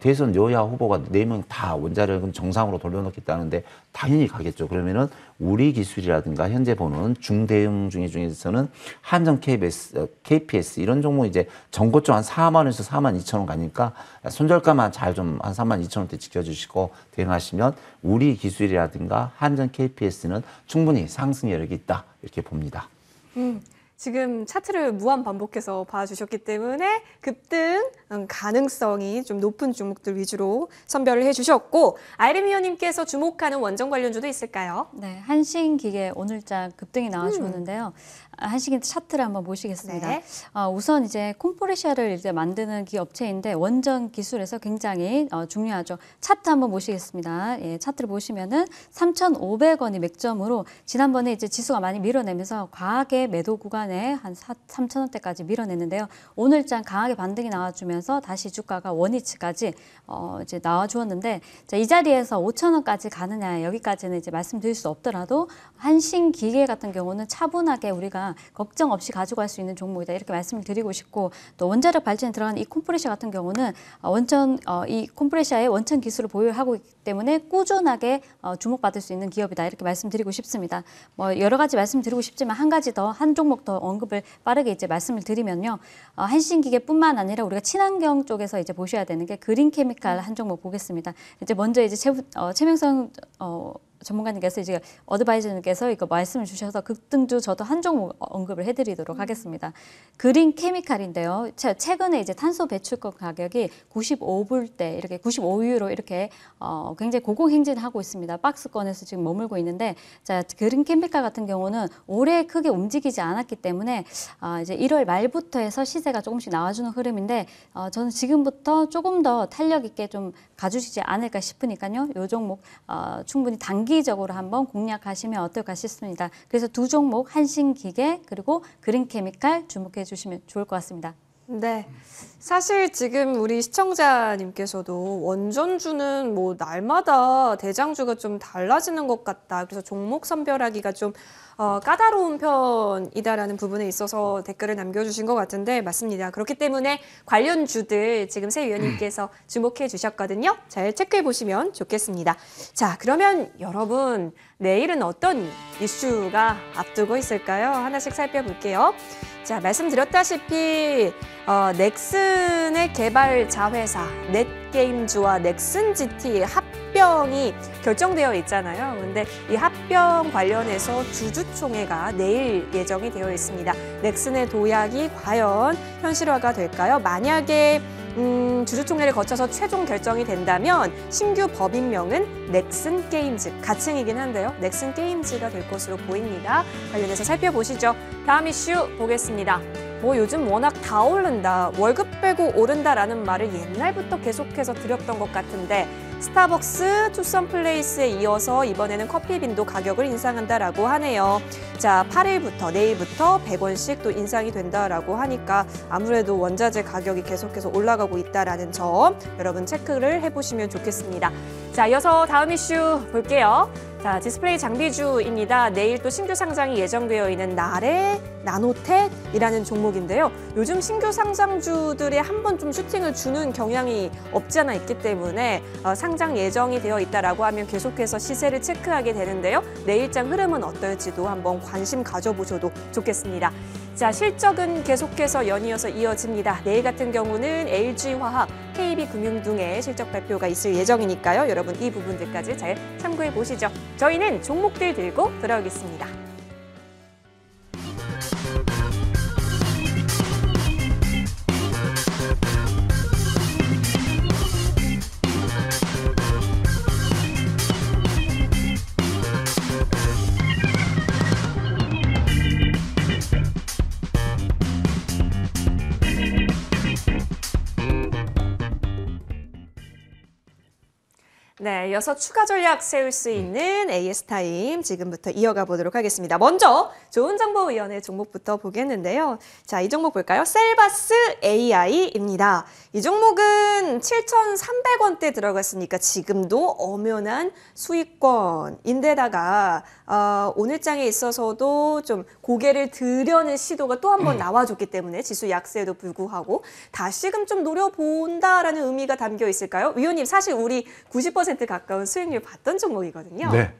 대선 여야 후보가 4명 다 원자력은 정상으로 돌려놓겠다는데 당연히 가겠죠. 그러면은 우리 기술이라든가 현재 보는 중대형 중에서는 한전 KPS 이런 종목 이제 전고점 한 4만 원에서 4만 2천 원 가니까 손절가만 잘 좀 한 3만 2천 원대 지켜주시고 대응하시면 우리 기술이라든가 한전 KPS는 충분히 상승 여력이 있다 이렇게 봅니다. 지금 차트를 무한 반복해서 봐주셨기 때문에 급등 가능성이 좀 높은 종목들 위주로 선별을 해주셨고, 아이림 위원님께서 주목하는 원전 관련주도 있을까요? 네, 한신기계 오늘자 급등이 나와주었는데요. 한신기계 차트를 한번 보시겠습니다. 네. 우선 이제 콤프레셔를 이제 만드는 기업체인데 원전 기술에서 굉장히 중요하죠. 차트 한번 보시겠습니다. 예, 차트를 보시면은 3,500원이 맥점으로 지난번에 이제 지수가 많이 밀어내면서 과하게 매도 구간에 한 3,000원대까지 밀어냈는데요. 오늘장 강하게 반등이 나와주면서 다시 주가가 원위치까지 이제 나와주었는데 자, 이 자리에서 5,000원까지 가느냐 여기까지는 이제 말씀드릴 수 없더라도 한신기계 같은 경우는 차분하게 우리가 걱정 없이 가져갈 수 있는 종목이다 이렇게 말씀을 드리고 싶고, 또 원자력 발전에 들어가는 이 콤프레셔 같은 경우는 이 콤프레셔의 원천 기술을 보유하고 있기 때문에 꾸준하게 주목받을 수 있는 기업이다 이렇게 말씀드리고 싶습니다. 뭐 여러 가지 말씀드리고 싶지만 한 가지 더 한 종목 더 언급을 빠르게 이제 말씀을 드리면요, 한신기계뿐만 아니라 우리가 친환경 쪽에서 이제 보셔야 되는 게 그린케미칼 한 종목 보겠습니다. 이제 먼저 이제 최명성 전문가님께서 이제 어드바이저님께서 이거 말씀을 주셔서 급등주 저도 한 종목 언급을 해드리도록 하겠습니다. 그린 케미칼인데요. 최근에 이제 탄소 배출권 가격이 95불대 이렇게 95유로 이렇게 굉장히 고공행진하고 있습니다. 박스권에서 지금 머물고 있는데, 자 그린 케미칼 같은 경우는 올해 크게 움직이지 않았기 때문에 이제 1월 말부터 해서 시세가 조금씩 나와주는 흐름인데 저는 지금부터 조금 더 탄력 있게 좀 가주시지 않을까 싶으니까요. 이 종목 충분히 단기적으로 한번 공략하시면 어떨까 싶습니다. 그래서 두 종목 한신기계 그리고 그린케미칼 주목해 주시면 좋을 것 같습니다. 네. 사실 지금 우리 시청자님께서도 원전주는 뭐 날마다 대장주가 좀 달라지는 것 같다. 그래서 종목 선별하기가 좀 까다로운 편이다라는 부분에 있어서 댓글을 남겨주신 것 같은데 맞습니다. 그렇기 때문에 관련주들 지금 새 위원님께서 주목해 주셨거든요. 잘 체크해 보시면 좋겠습니다. 자, 그러면 여러분 내일은 어떤 이슈가 앞두고 있을까요? 하나씩 살펴볼게요. 자, 말씀드렸다시피 넥슨의 개발 자회사 넷게임즈와 넥슨 GT 합병 합병이 결정되어 있잖아요. 근데 이 합병 관련해서 주주총회가 내일 예정이 되어 있습니다. 넥슨의 도약이 과연 현실화가 될까요? 만약에 주주총회를 거쳐서 최종 결정이 된다면 신규 법인명은 넥슨 게임즈, 가칭이긴 한데요. 넥슨 게임즈가 될 것으로 보입니다. 관련해서 살펴보시죠. 다음 이슈 보겠습니다. 뭐 요즘 워낙 다 오른다, 월급 빼고 오른다라는 말을 옛날부터 계속해서 드렸던 것 같은데 스타벅스, 투썸플레이스에 이어서 이번에는 커피빈도 가격을 인상한다라고 하네요. 자, 8일부터 내일부터 100원씩 또 인상이 된다라고 하니까 아무래도 원자재 가격이 계속해서 올라가고 있다라는 점 여러분 체크를 해보시면 좋겠습니다. 자, 이어서 다음 이슈 볼게요. 자, 디스플레이 장비주입니다. 내일 또 신규 상장이 예정되어 있는 나래, 나노텍이라는 종목인데요. 요즘 신규 상장주들에 한번 좀 슈팅을 주는 경향이 없지 않아 있기 때문에 상장 예정이 되어 있다라고 하면 계속해서 시세를 체크하게 되는데요. 내일장 흐름은 어떨지도 한번 관심 가져보셔도 좋겠습니다. 자, 실적은 계속해서 연이어서 이어집니다. 내일 같은 경우는 LG화학, KB금융 등의 실적 발표가 있을 예정이니까요. 여러분 이 부분들까지 잘 참고해 보시죠. 저희는 종목들 들고 돌아오겠습니다. 네, 이어서 추가 전략 세울 수 있는 AS타임 지금부터 이어가 보도록 하겠습니다. 먼저 좋은 정보위원회 종목부터 보겠는데요. 자, 이 종목 볼까요? 셀바스 AI입니다. 이 종목은 7,300원대 들어갔으니까 지금도 엄연한 수익권인데다가 오늘 장에 있어서도 좀 고개를 들여는 시도가 또 한 번 나와줬기 때문에 지수 약세에도 불구하고 다시금 좀 노려본다라는 의미가 담겨 있을까요? 위원님, 사실 우리 90% 가까운 수익률 봤던 종목이거든요. 네.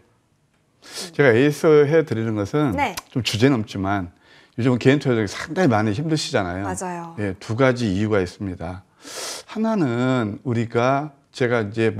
제가 AS 해드리는 것은 네. 좀 주제넘지만 요즘은 개인 투자자들이 상당히 많이 힘드시잖아요. 맞아요. 예, 두 가지 이유가 있습니다. 하나는 제가 이제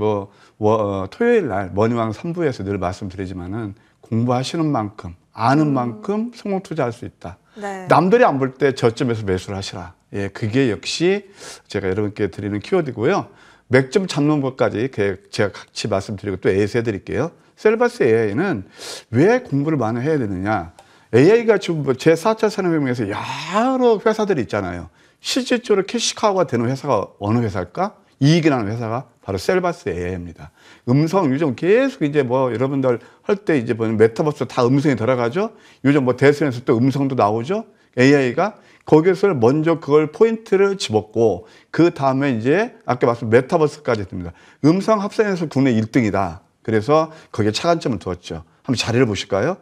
토요일 날 머니왕 3부에서 늘 말씀드리지만은 공부하시는 만큼 아는 만큼 성공 투자할 수 있다. 네. 남들이 안 볼 때 저점에서 매수를 하시라. 예, 그게 역시 제가 여러분께 드리는 키워드고요. 맥점 잡는 것까지 제가 같이 말씀드리고 또 AS 해드릴게요. 셀바스 AI는 왜 공부를 많이 해야 되느냐. AI가 지금 제4차 산업혁명에서 여러 회사들이 있잖아요. 실질적으로 캐시카우가 되는 회사가 어느 회사일까? 이익이 나는 회사가 바로 셀바스 AI입니다. 요즘 계속 이제 여러분들 할 때 이제 메타버스 다 음성이 들어가죠? 요즘 대선에서 또 음성도 나오죠? AI가 거기서 먼저 그걸 포인트를 집었고, 그 다음에 이제 아까 말씀 메타버스까지 듭니다. 음성 합산에서 국내 1등이다. 그래서 거기에 차관점을 두었죠. 한번 자리를 보실까요?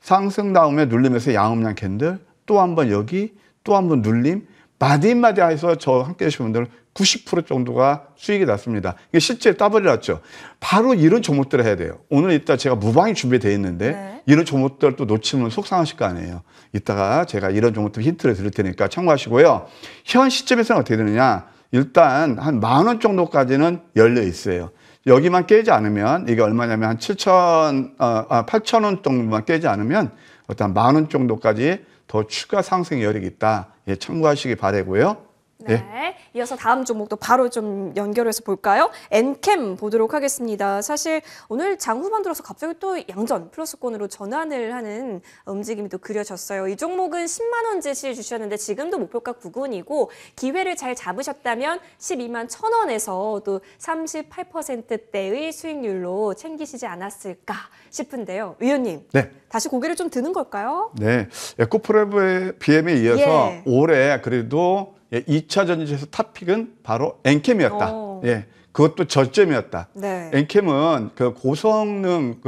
상승 다음에 눌림에서 양음양 캔들, 또 한 번 여기, 또 한 번 눌림, 마디마디 해서 저 함께 하신 분들은 90% 정도가 수익이 났습니다. 이게 실제 더블이 났죠. 바로 이런 종목들을 해야 돼요. 오늘 이따 제가 무방이 준비되어 있는데 네. 이런 종목들 또 놓치면 속상하실 거 아니에요. 이따가 제가 이런 종목들 힌트를 드릴 테니까 참고하시고요. 현 시점에서는 어떻게 되느냐. 일단 한 10,000원 정도까지는 열려 있어요. 여기만 깨지 않으면 이게 얼마냐면 한 8,000원 정도만 깨지 않으면 일단 10,000원 정도까지 더 추가 상승 여력이 있다. 예, 참고하시기 바라고요. 네. 예. 이어서 다음 종목도 바로 좀 연결해서 볼까요? 엔캠 보도록 하겠습니다. 사실 오늘 장 후반 들어서 갑자기 또 양전 플러스권으로 전환을 하는 움직임이 또 그려졌어요. 이 종목은 10만 원 제시해 주셨는데 지금도 목표가 9군이고 기회를 잘 잡으셨다면 12만 1,000원에서 또 38%대의 수익률로 챙기시지 않았을까 싶은데요. 위원님, 네. 다시 고개를 좀 드는 걸까요? 네. 에코프레브의 BM에 이어서 예. 올해 그래도 2차 전지에서 탑픽은 바로 엔캠이었다. 예. 그것도 저점이었다. 네. 엔캠은 그 고성능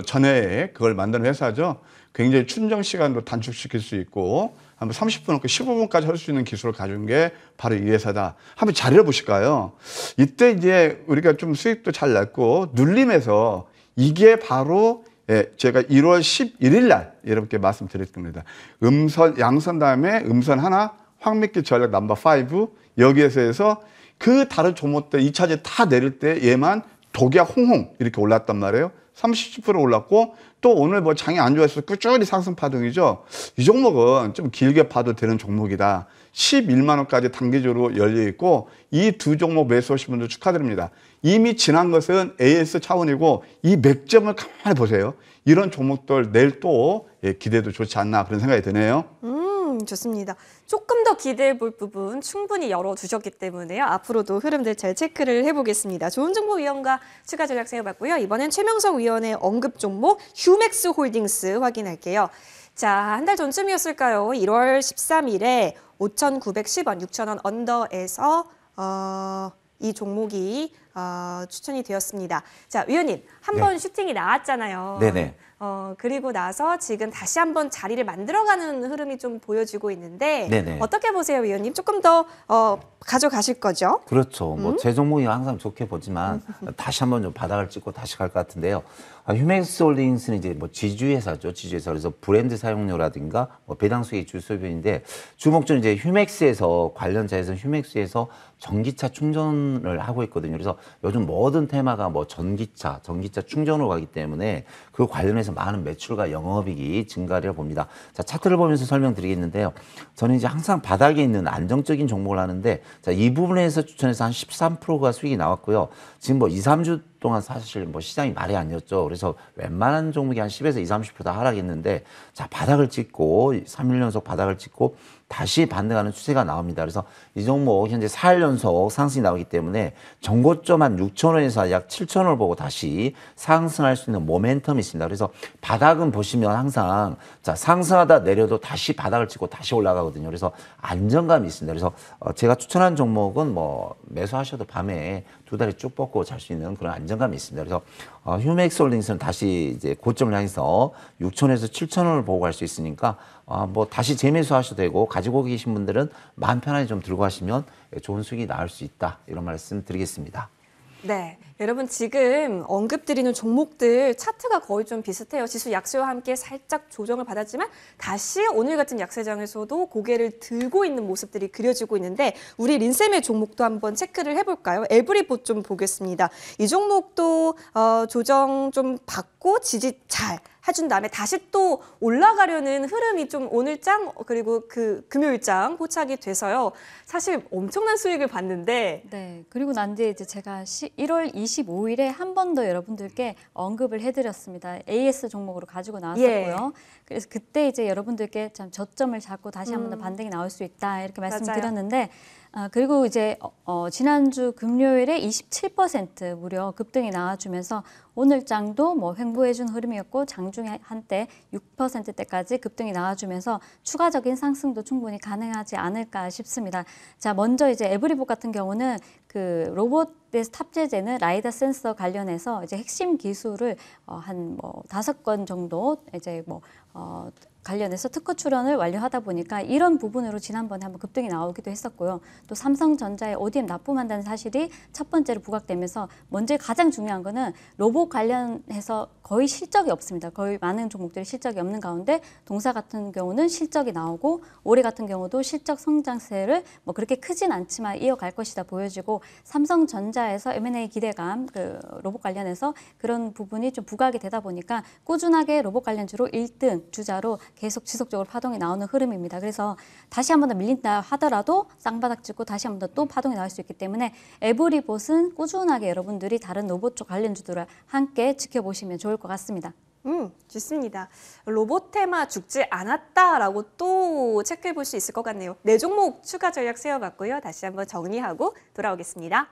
전해에 그걸 만드는 회사죠. 굉장히 충전 시간도 단축시킬 수 있고 한번 30분, 15분까지 할 수 있는 기술을 가진 게 바로 이 회사다. 한번 자료를 보실까요? 이때 이제 우리가 좀 수익도 잘 났고 눌림에서 이게 바로 제가 1월 11일 날 여러분께 말씀드릴 겁니다. 양선 다음에 음선 하나, 황미끼 전략 넘버 5 여기에서 해서 그 다른 종목들 2차전 다 내릴 때 얘만 독야 홍홍 이렇게 올랐단 말이에요. 37% 올랐고 또 오늘 뭐 장이 안 좋아서 꾸준히 상승 파동이죠. 이 종목은 좀 길게 봐도 되는 종목이다. 11만 원까지 단기적으로 열려 있고 이 두 종목 매수하신 분들 축하드립니다. 이미 지난 것은 AS 차원이고 이 맥점을 가만히 보세요. 이런 종목들 내일 또 기대도 좋지 않나 그런 생각이 드네요. 좋습니다. 조금 더 기대해 볼 부분 충분히 열어두셨기 때문에요. 앞으로도 흐름들 잘 체크를 해보겠습니다. 좋은 정보 위원과 추가 전략 세워봤고요. 이번엔 최명석 위원의 언급 종목 휴맥스 홀딩스 확인할게요. 자, 한 달 전쯤이었을까요? 1월 13일에 5,910원, 6,000원 언더에서 이 종목이 추천이 되었습니다. 자, 위원님, 한 번 슈팅이 나왔잖아요. 네네. 그리고 나서 지금 다시 한번 자리를 만들어가는 흐름이 좀 보여지고 있는데 네네. 어떻게 보세요, 위원님? 조금 더 가져가실 거죠? 그렇죠. 뭐 제 종목이 항상 좋게 보지만 다시 한번 좀 바닥을 찍고 다시 갈 것 같은데요. 휴맥스 홀딩스는 이제 뭐 지주회사죠. 지주회사. 그래서 브랜드 사용료라든가 뭐 배당 수익 주소비인데 주목적으로 이제 휴맥스에서 관련자에서 휴맥스에서 전기차 충전을 하고 있거든요. 그래서 요즘 모든 테마가 뭐 전기차 충전으로 가기 때문에 그 관련해서 많은 매출과 영업이익이 증가를 봅니다. 자, 차트를 보면서 설명드리겠는데요. 저는 이제 항상 바닥에 있는 안정적인 종목을 하는데 자, 이 부분에서 추천해서 한 13%가 수익이 나왔고요. 지금 뭐 2, 3주 동안 사실 뭐 시장이 말이 아니었죠. 그래서 웬만한 종목이 한 10에서 20, 30% 다 하락했는데 자, 바닥을 찍고 3일 연속 바닥을 찍고 다시 반등하는 추세가 나옵니다. 그래서 이 종목 현재 4일 연속 상승이 나오기 때문에 전고점 한 6,000원에서 약 7,000원을 보고 다시 상승할 수 있는 모멘텀이 있습니다. 그래서 바닥은 보시면 항상 자, 상승하다 내려도 다시 바닥을 찍고 다시 올라가거든요. 그래서 안정감이 있습니다. 그래서 제가 추천한 종목은 뭐 매수하셔도 밤에 두 다리 쭉 뻗고 잘 수 있는 그런 안정감이 있습니다. 그래서 휴맥스 홀딩스는 다시 이제 고점을 향해서 6,000원에서 7,000원을 보고 갈 수 있으니까 뭐 다시 재매수하셔도 되고 가지고 계신 분들은 마음 편하게 좀 들고 가시면 좋은 수익이 나올 수 있다. 이런 말씀 드리겠습니다. 네, 여러분 지금 언급드리는 종목들 차트가 거의 좀 비슷해요. 지수 약세와 함께 살짝 조정을 받았지만 다시 오늘 같은 약세장에서도 고개를 들고 있는 모습들이 그려지고 있는데 우리 린쌤의 종목도 한번 체크를 해볼까요? 에브리봇 좀 보겠습니다. 이 종목도 조정 좀 받고 지지 잘 해준 다음에 다시 또 올라가려는 흐름이 좀 오늘장 그리고 그 금요일장 포착이 돼서요. 사실 엄청난 수익을 봤는데 네, 그리고 난 뒤에 이제 제가 1월 25일에 한 번 더 여러분들께 언급을 해드렸습니다. AS 종목으로 가지고 나왔었고요. 그래서 그때 이제 여러분들께 참 저점을 잡고 다시 한 번 더 반등이 나올 수 있다 이렇게 말씀드렸는데 그리고 이제 지난주 금요일에 27% 무려 급등이 나와주면서 오늘 장도 뭐 횡보해준 흐름이었고 장중에 한때 6%대까지 급등이 나와주면서 추가적인 상승도 충분히 가능하지 않을까 싶습니다. 자, 먼저 이제 에브리봇 같은 경우는 그 로봇에서 탑재되는 라이다 센서 관련해서 이제 핵심 기술을 한 뭐 5건 정도 이제 뭐 관련해서 특허 출원을 완료하다 보니까 이런 부분으로 지난번에 한번 급등이 나오기도 했었고요. 또 삼성전자에 ODM 납품한다는 사실이 첫 번째로 부각되면서 먼저 가장 중요한 거는 로봇 관련해서 거의 실적이 없습니다. 거의 많은 종목들이 실적이 없는 가운데 동사 같은 경우는 실적이 나오고 올해 같은 경우도 실적 성장세를 뭐 그렇게 크진 않지만 이어갈 것이다 보여지고 삼성전자에서 M&A 기대감 그 로봇 관련해서 그런 부분이 좀 부각이 되다 보니까 꾸준하게 로봇 관련주로 1등 주자로 계속 지속적으로 파동이 나오는 흐름입니다. 그래서 다시 한 번 더 밀린다 하더라도 쌍바닥 찍고 다시 한 번 더 또 파동이 나올 수 있기 때문에 에브리봇은 꾸준하게 여러분들이 다른 로봇 쪽 관련주들을 함께 지켜보시면 좋을 것 같습니다. 좋습니다. 로봇 테마 죽지 않았다라고 또 체크해 볼 수 있을 것 같네요. 네 종목 추가 전략 세워봤고요. 다시 한번 정리하고 돌아오겠습니다.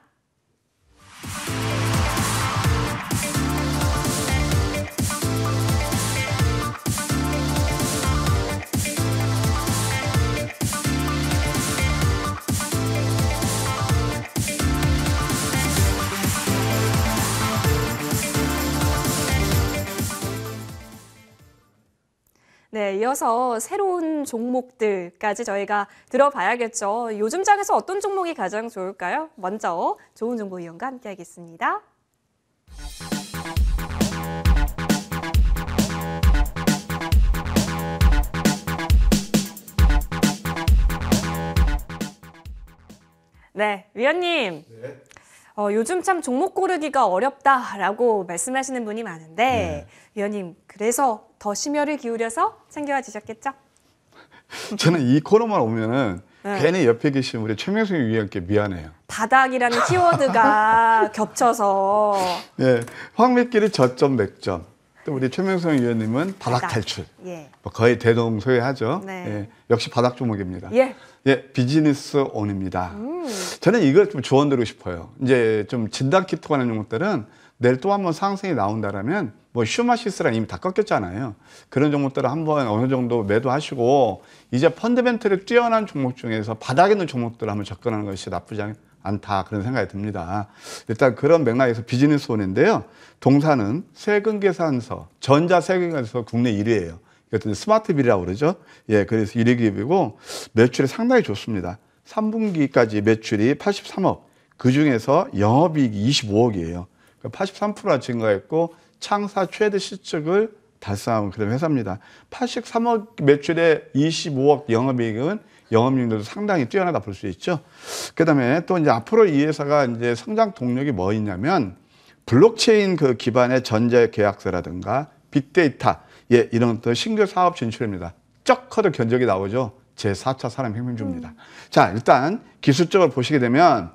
네, 이어서 새로운 종목들까지 저희가 들어봐야겠죠. 요즘 장에서 어떤 종목이 가장 좋을까요? 먼저 좋은 정보위원과 함께 하겠습니다. 네, 위원님. 요즘 참 종목 고르기가 어렵다라고 말씀하시는 분이 많은데 위원님 그래서 더 심혈을 기울여서 챙겨와 주셨겠죠? 저는 이 코너만 오면은 네. 괜히 옆에 계신 우리 최명수 위원께 미안해요. 바닥이라는 키워드가 겹쳐서 예, 황미끼리 저점 맥점. 또 우리 최명수 위원님은 바닥 바닥. 탈출. 예. 뭐 거의 대동소이하죠. 네. 예, 역시 바닥 종목입니다. 예. 예, 비즈니스 온입니다. 저는 이걸 좀 조언드리고 싶어요. 이제 좀 진단 키트 관련 종목들은 내일 또 한번 상승이 나온다라면 뭐 슈마시스랑 이미 다 꺾였잖아요. 그런 종목들을 한번 어느 정도 매도하시고 이제 펀드멘트를 뛰어난 종목 중에서 바닥에 있는 종목들을 한번 접근하는 것이 나쁘지 않다 그런 생각이 듭니다. 일단 그런 맥락에서 비즈니스 온인데요. 동사는 세금계산서, 전자세금계산서 국내 1위예요. 이것도 스마트빌이라고 그러죠. 예, 그래서 1위 기업이고 매출이 상당히 좋습니다. 3분기까지 매출이 83억, 그 중에서 영업이익이 25억이에요. 83%가 증가했고 창사 최대 시축을 달성한 그런 회사입니다. 83억 매출에 25억 영업이익은 영업이익도 상당히 뛰어나다 볼 수 있죠. 그다음에 또 이제 앞으로 이 회사가 이제 성장 동력이 뭐 있냐면 블록체인 그 기반의 전자 계약서라든가 빅데이터 예, 이런 것들 신규 사업 진출입니다. 쩍 커도 견적이 나오죠. 제4차 산업혁명주입니다. 자, 일단 기술적으로 보시게 되면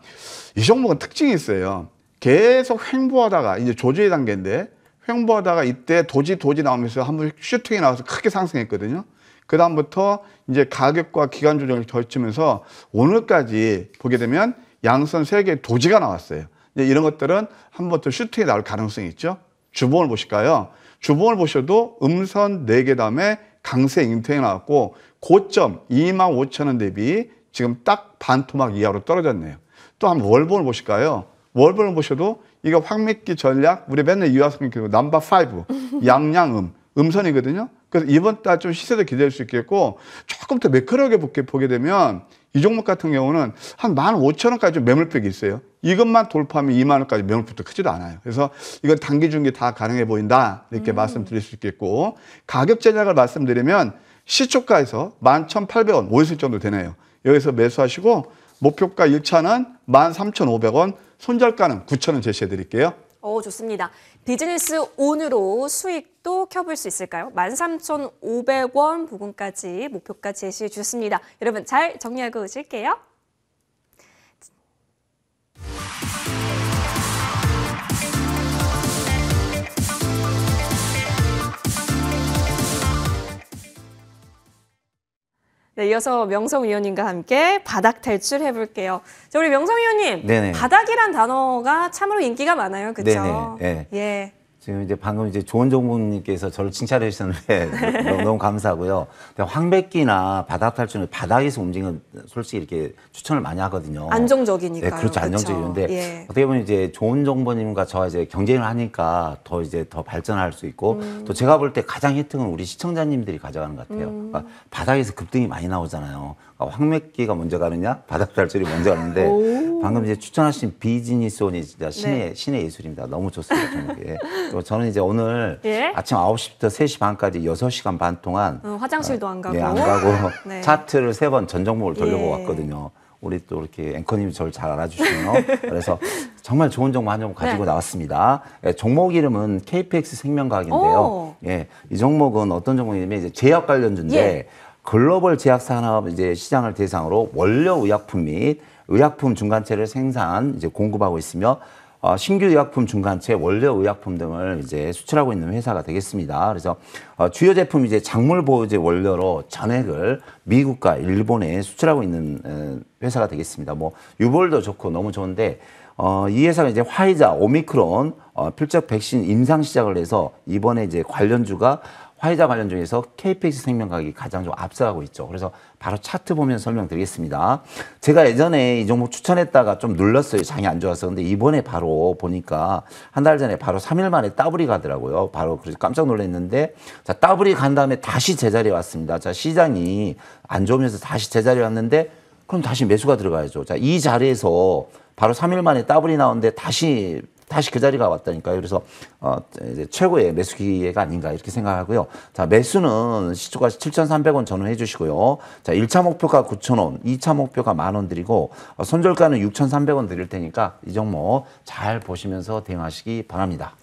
이 종목은 특징이 있어요. 계속 횡보하다가 이제 조주의 단계인데 횡보하다가 이때 도지 나오면서 한번 슈팅이 나와서 크게 상승했거든요. 그 다음부터 이제 가격과 기간 조정을 거치면서 오늘까지 보게 되면 양선 3개의 도지가 나왔어요. 이제 이런 것들은 한 번 더 슈팅이 나올 가능성이 있죠. 주봉을 보실까요? 주봉을 보셔도 음선 4개 다음에 강세 잉탱이 나왔고 고점 25,000원 대비 지금 딱 반토막 이하로 떨어졌네요. 또 한번 월봉을 보실까요? 월봉을 보셔도 이거 황미끼 전략 우리 맨날 이화성 넘버 5 양양음 음선이거든요. 그래서 이번 달 좀 시세도 기대할 수 있겠고 조금 더 매끄럽게 보게 되면 이 종목 같은 경우는 한 15,000원까지 좀 매물백이 있어요. 이것만 돌파하면 2만 원까지 매물폭도 크지도 않아요. 그래서 이건 단기 중기 다 가능해 보인다 이렇게 말씀드릴 수 있겠고 가격 제작을 말씀드리면 시초가에서 11,800원 5일 정도 되네요. 여기서 매수하시고 목표가 1차는 13,500원 손절가는 9,000원 제시해 드릴게요. 좋습니다. 비즈니스 온으로 수익도 켜볼 수 있을까요? 13,500원 부근까지 목표가 제시해 주셨습니다. 여러분 잘 정리하고 오실게요. 네, 이어서 명성 위원님과 함께 바닥 탈출 해볼게요. 자, 우리 명성 위원님, 네네. 바닥이란 단어가 참으로 인기가 많아요, 그렇죠? 네네. 예. 지금 이제 방금 이제 조은정부님께서 저를 칭찬해 주셨는데 너무 감사하고요. 근데 황백기나 바닥 탈출은 바닥에서 움직이는 솔직히 이렇게 추천을 많이 하거든요. 안정적이니까요. 네, 그렇죠. 안정적인데 예. 어떻게 보면 이제 조은정부님과 저와 이제 경쟁을 하니까 더 이제 더 발전할 수 있고 또 제가 볼 때 가장 혜택은 우리 시청자님들이 가져가는 것 같아요. 그러니까 바닥에서 급등이 많이 나오잖아요. 그러니까 황맥기가 먼저 가느냐, 바닥 탈출이 먼저 가는데 방금 이제 추천하신 비즈니스온이 진짜 신의 예술입니다. 너무 좋습니다. 저는. 그리고 저는 이제 오늘 예? 아침 9시부터 3시 반까지 6시간 반 동안 화장실도 안 가고. 예, 안 가고 네. 차트를 3번 전 종목을 돌려보고 예. 왔거든요. 우리 또 이렇게 앵커님이 저를 잘 알아주시네요. 그래서 정말 좋은 종목 한 종목 가지고 네. 나왔습니다. 예, 종목 이름은 KPX 생명과학인데요. 오. 예, 이 종목은 어떤 종목이냐면 이제 제약 관련주인데 예. 글로벌 제약 산업 이제 시장을 대상으로 원료 의약품 및 의약품 중간체를 생산 이제 공급하고 있으며 신규 의약품 중간체, 원료 의약품 등을 이제 수출하고 있는 회사가 되겠습니다. 그래서 주요 제품 이제 작물 보호제 원료로 전액을 미국과 일본에 수출하고 있는 회사가 되겠습니다. 뭐 유볼도 좋고 너무 좋은데 이 회사가 이제 화이자, 오미크론 필적 백신 임상 시작을 해서 이번에 이제 관련주가 화이자 관련 중에서 KPX 생명과학이 가장 좀 앞서가고 있죠. 그래서 바로 차트 보면 설명드리겠습니다. 제가 예전에 이 종목 추천했다가 좀 눌렀어요. 장이 안 좋아서. 근데 이번에 바로 보니까 한 달 전에 바로 3일 만에 더블이 가더라고요. 바로 그래서 깜짝 놀랐는데 자, 더블이 간 다음에 다시 제자리에 왔습니다. 자, 시장이 안 좋으면서 다시 제자리에 왔는데 그럼 다시 매수가 들어가야죠. 자, 이 자리에서 바로 3일 만에 더블이 나오는데 다시 다시 그 자리가 왔다니까요. 그래서 이제 최고의 매수 기회가 아닌가 이렇게 생각하고요. 자, 매수는 시초가 7,300원 전후해 주시고요. 자, 1차 목표가 9,000원, 2차 목표가 10,000원 드리고 손절가는 6,300원 드릴 테니까 이 종목 잘 보시면서 대응하시기 바랍니다.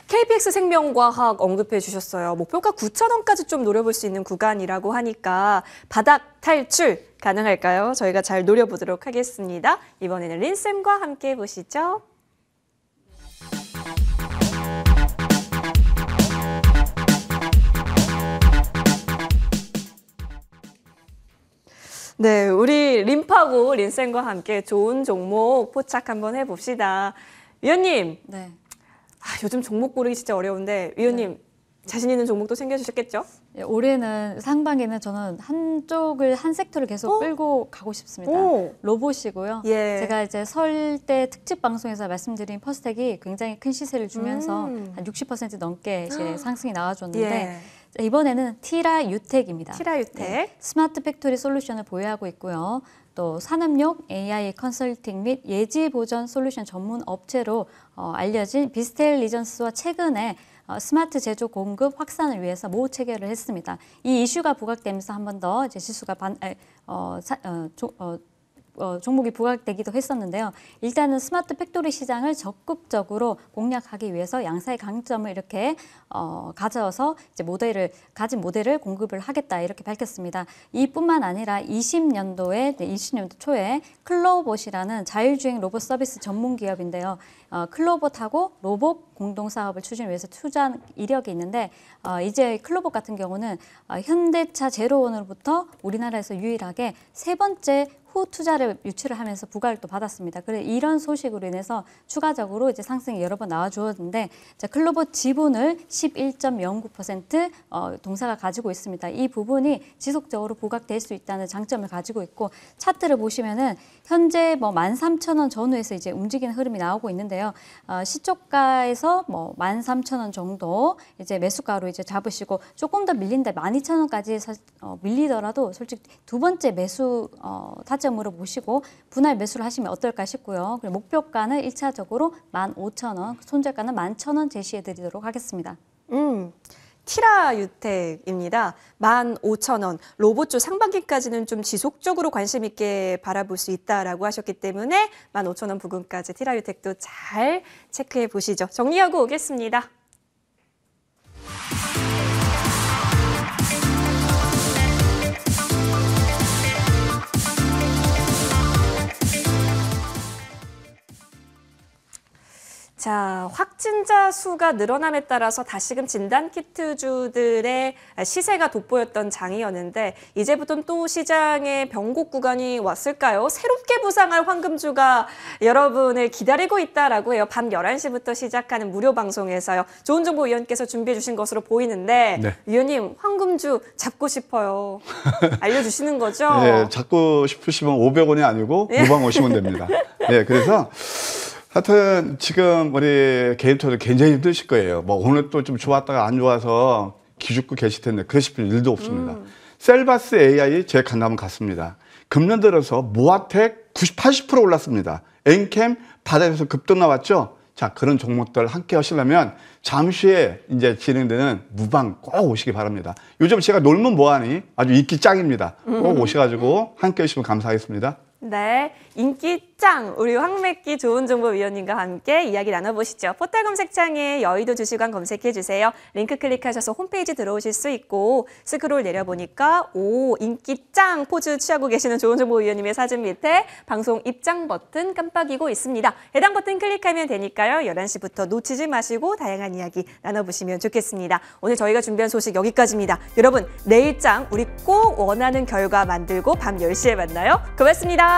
KPX 생명과학 언급해 주셨어요. 목표가 9,000원까지 좀 노려볼 수 있는 구간이라고 하니까 바닥 탈출 가능할까요? 저희가 잘 노려보도록 하겠습니다. 이번에는 린쌤과 함께 보시죠. 네, 우리 린파고 린쌤과 함께 좋은 종목 포착 한번 해봅시다. 위원님, 네. 요즘 종목 고르기 진짜 어려운데 위원님 자신 있는 종목도 챙겨주셨겠죠? 예, 올해는 상반기는 저는 한쪽을 한 섹터를 계속 끌고 가고 싶습니다. 오. 로봇이고요. 예. 제가 이제 설 때 특집 방송에서 말씀드린 퍼스텍이 굉장히 큰 시세를 주면서 한 60% 넘게 이제 상승이 나와줬는데 예. 이번에는 티라 유텍입니다. 티라 유텍. 스마트 팩토리 솔루션을 보유하고 있고요. 또 산업용 AI 컨설팅 및 예지 보전 솔루션 전문 업체로 알려진 비스텔 리전스와 최근에 스마트 제조 공급 확산을 위해서 모후 체결을 했습니다. 이 이슈가 부각되면서 한 번 더 지수가 종목이 부각되기도 했었는데요. 일단은 스마트 팩토리 시장을 적극적으로 공략하기 위해서 양사의 강점을 이렇게 가져서 이제 가진 모델을 공급을 하겠다 이렇게 밝혔습니다. 이뿐만 아니라 20년도 초에 클로봇이라는 자율주행 로봇 서비스 전문 기업인데요. 클로봇하고 로봇 공동 사업을 추진을 위해서 투자한 이력이 있는데 이제 클로봇 같은 경우는 현대차 제로원으로부터 우리나라에서 유일하게 세 번째 후 투자를 유치를 하면서 부각을 또 받았습니다. 그래서 이런 소식으로 인해서 추가적으로 이제 상승이 여러 번 나와주었는데 클로봇 지분을 11.09% 동사가 가지고 있습니다. 이 부분이 지속적으로 부각될 수 있다는 장점을 가지고 있고 차트를 보시면은 현재 13,000원 전후에서 이제 움직이는 흐름이 나오고 있는데요. 시초가에서 13,000원 정도 이제 매수가로 이제 잡으시고 조금 더 밀린다 12,000원까지 밀리더라도 솔직히 두 번째 매수 타점으로 보시고 분할 매수를 하시면 어떨까 싶고요. 그리고 목표가는 1차적으로 15,000원, 손절가는 11,000원 제시해 드리도록 하겠습니다. 티라 유텍입니다. 15,000원. 로봇주 상반기까지는 좀 지속적으로 관심 있게 바라볼 수 있다라고 하셨기 때문에 15,000원 부근까지 티라 유텍도 잘 체크해 보시죠. 정리하고 오겠습니다. 자, 확진자 수가 늘어남에 따라서 다시금 진단키트주들의 시세가 돋보였던 장이었는데 이제부터는 또 시장에 변곡 구간이 왔을까요? 새롭게 부상할 황금주가 여러분을 기다리고 있다라고 해요. 밤 11시부터 시작하는 무료 방송에서요. 좋은 정보 위원께서 준비해 주신 것으로 보이는데 네. 위원님, 황금주 잡고 싶어요. 알려주시는 거죠? 네, 잡고 싶으시면 500원이 아니고 무방 오시면 됩니다. 네, 그래서 하여튼 지금 우리 개인투자들 굉장히 힘드실 거예요. 오늘 또 좀 좋았다가 안 좋아서 기죽고 계실 텐데 그러실 일도 없습니다. 셀바스 AI 제 간담은 같습니다. 금년 들어서 모아텍 80% 올랐습니다. 엔캠 바닥에서 급등 나왔죠. 자, 그런 종목들 함께 하시려면 잠시 후에 이제 진행되는 무방 꼭 오시기 바랍니다. 요즘 제가 놀면 뭐하니 아주 인기 짱입니다. 꼭 오셔가지고 함께 하시면 감사하겠습니다. 네, 인기 짱! 우리 황맥기 좋은 정보 위원님과 함께 이야기 나눠보시죠. 포털 검색창에 여의도 주식왕 검색해주세요. 링크 클릭하셔서 홈페이지 들어오실 수 있고 스크롤 내려보니까 인기 짱! 포즈 취하고 계시는 좋은 정보 위원님의 사진 밑에 방송 입장 버튼 깜빡이고 있습니다. 해당 버튼 클릭하면 되니까요. 11시부터 놓치지 마시고 다양한 이야기 나눠보시면 좋겠습니다. 오늘 저희가 준비한 소식 여기까지입니다. 여러분, 내일 짱! 우리 꼭 원하는 결과 만들고 밤 10시에 만나요. 고맙습니다.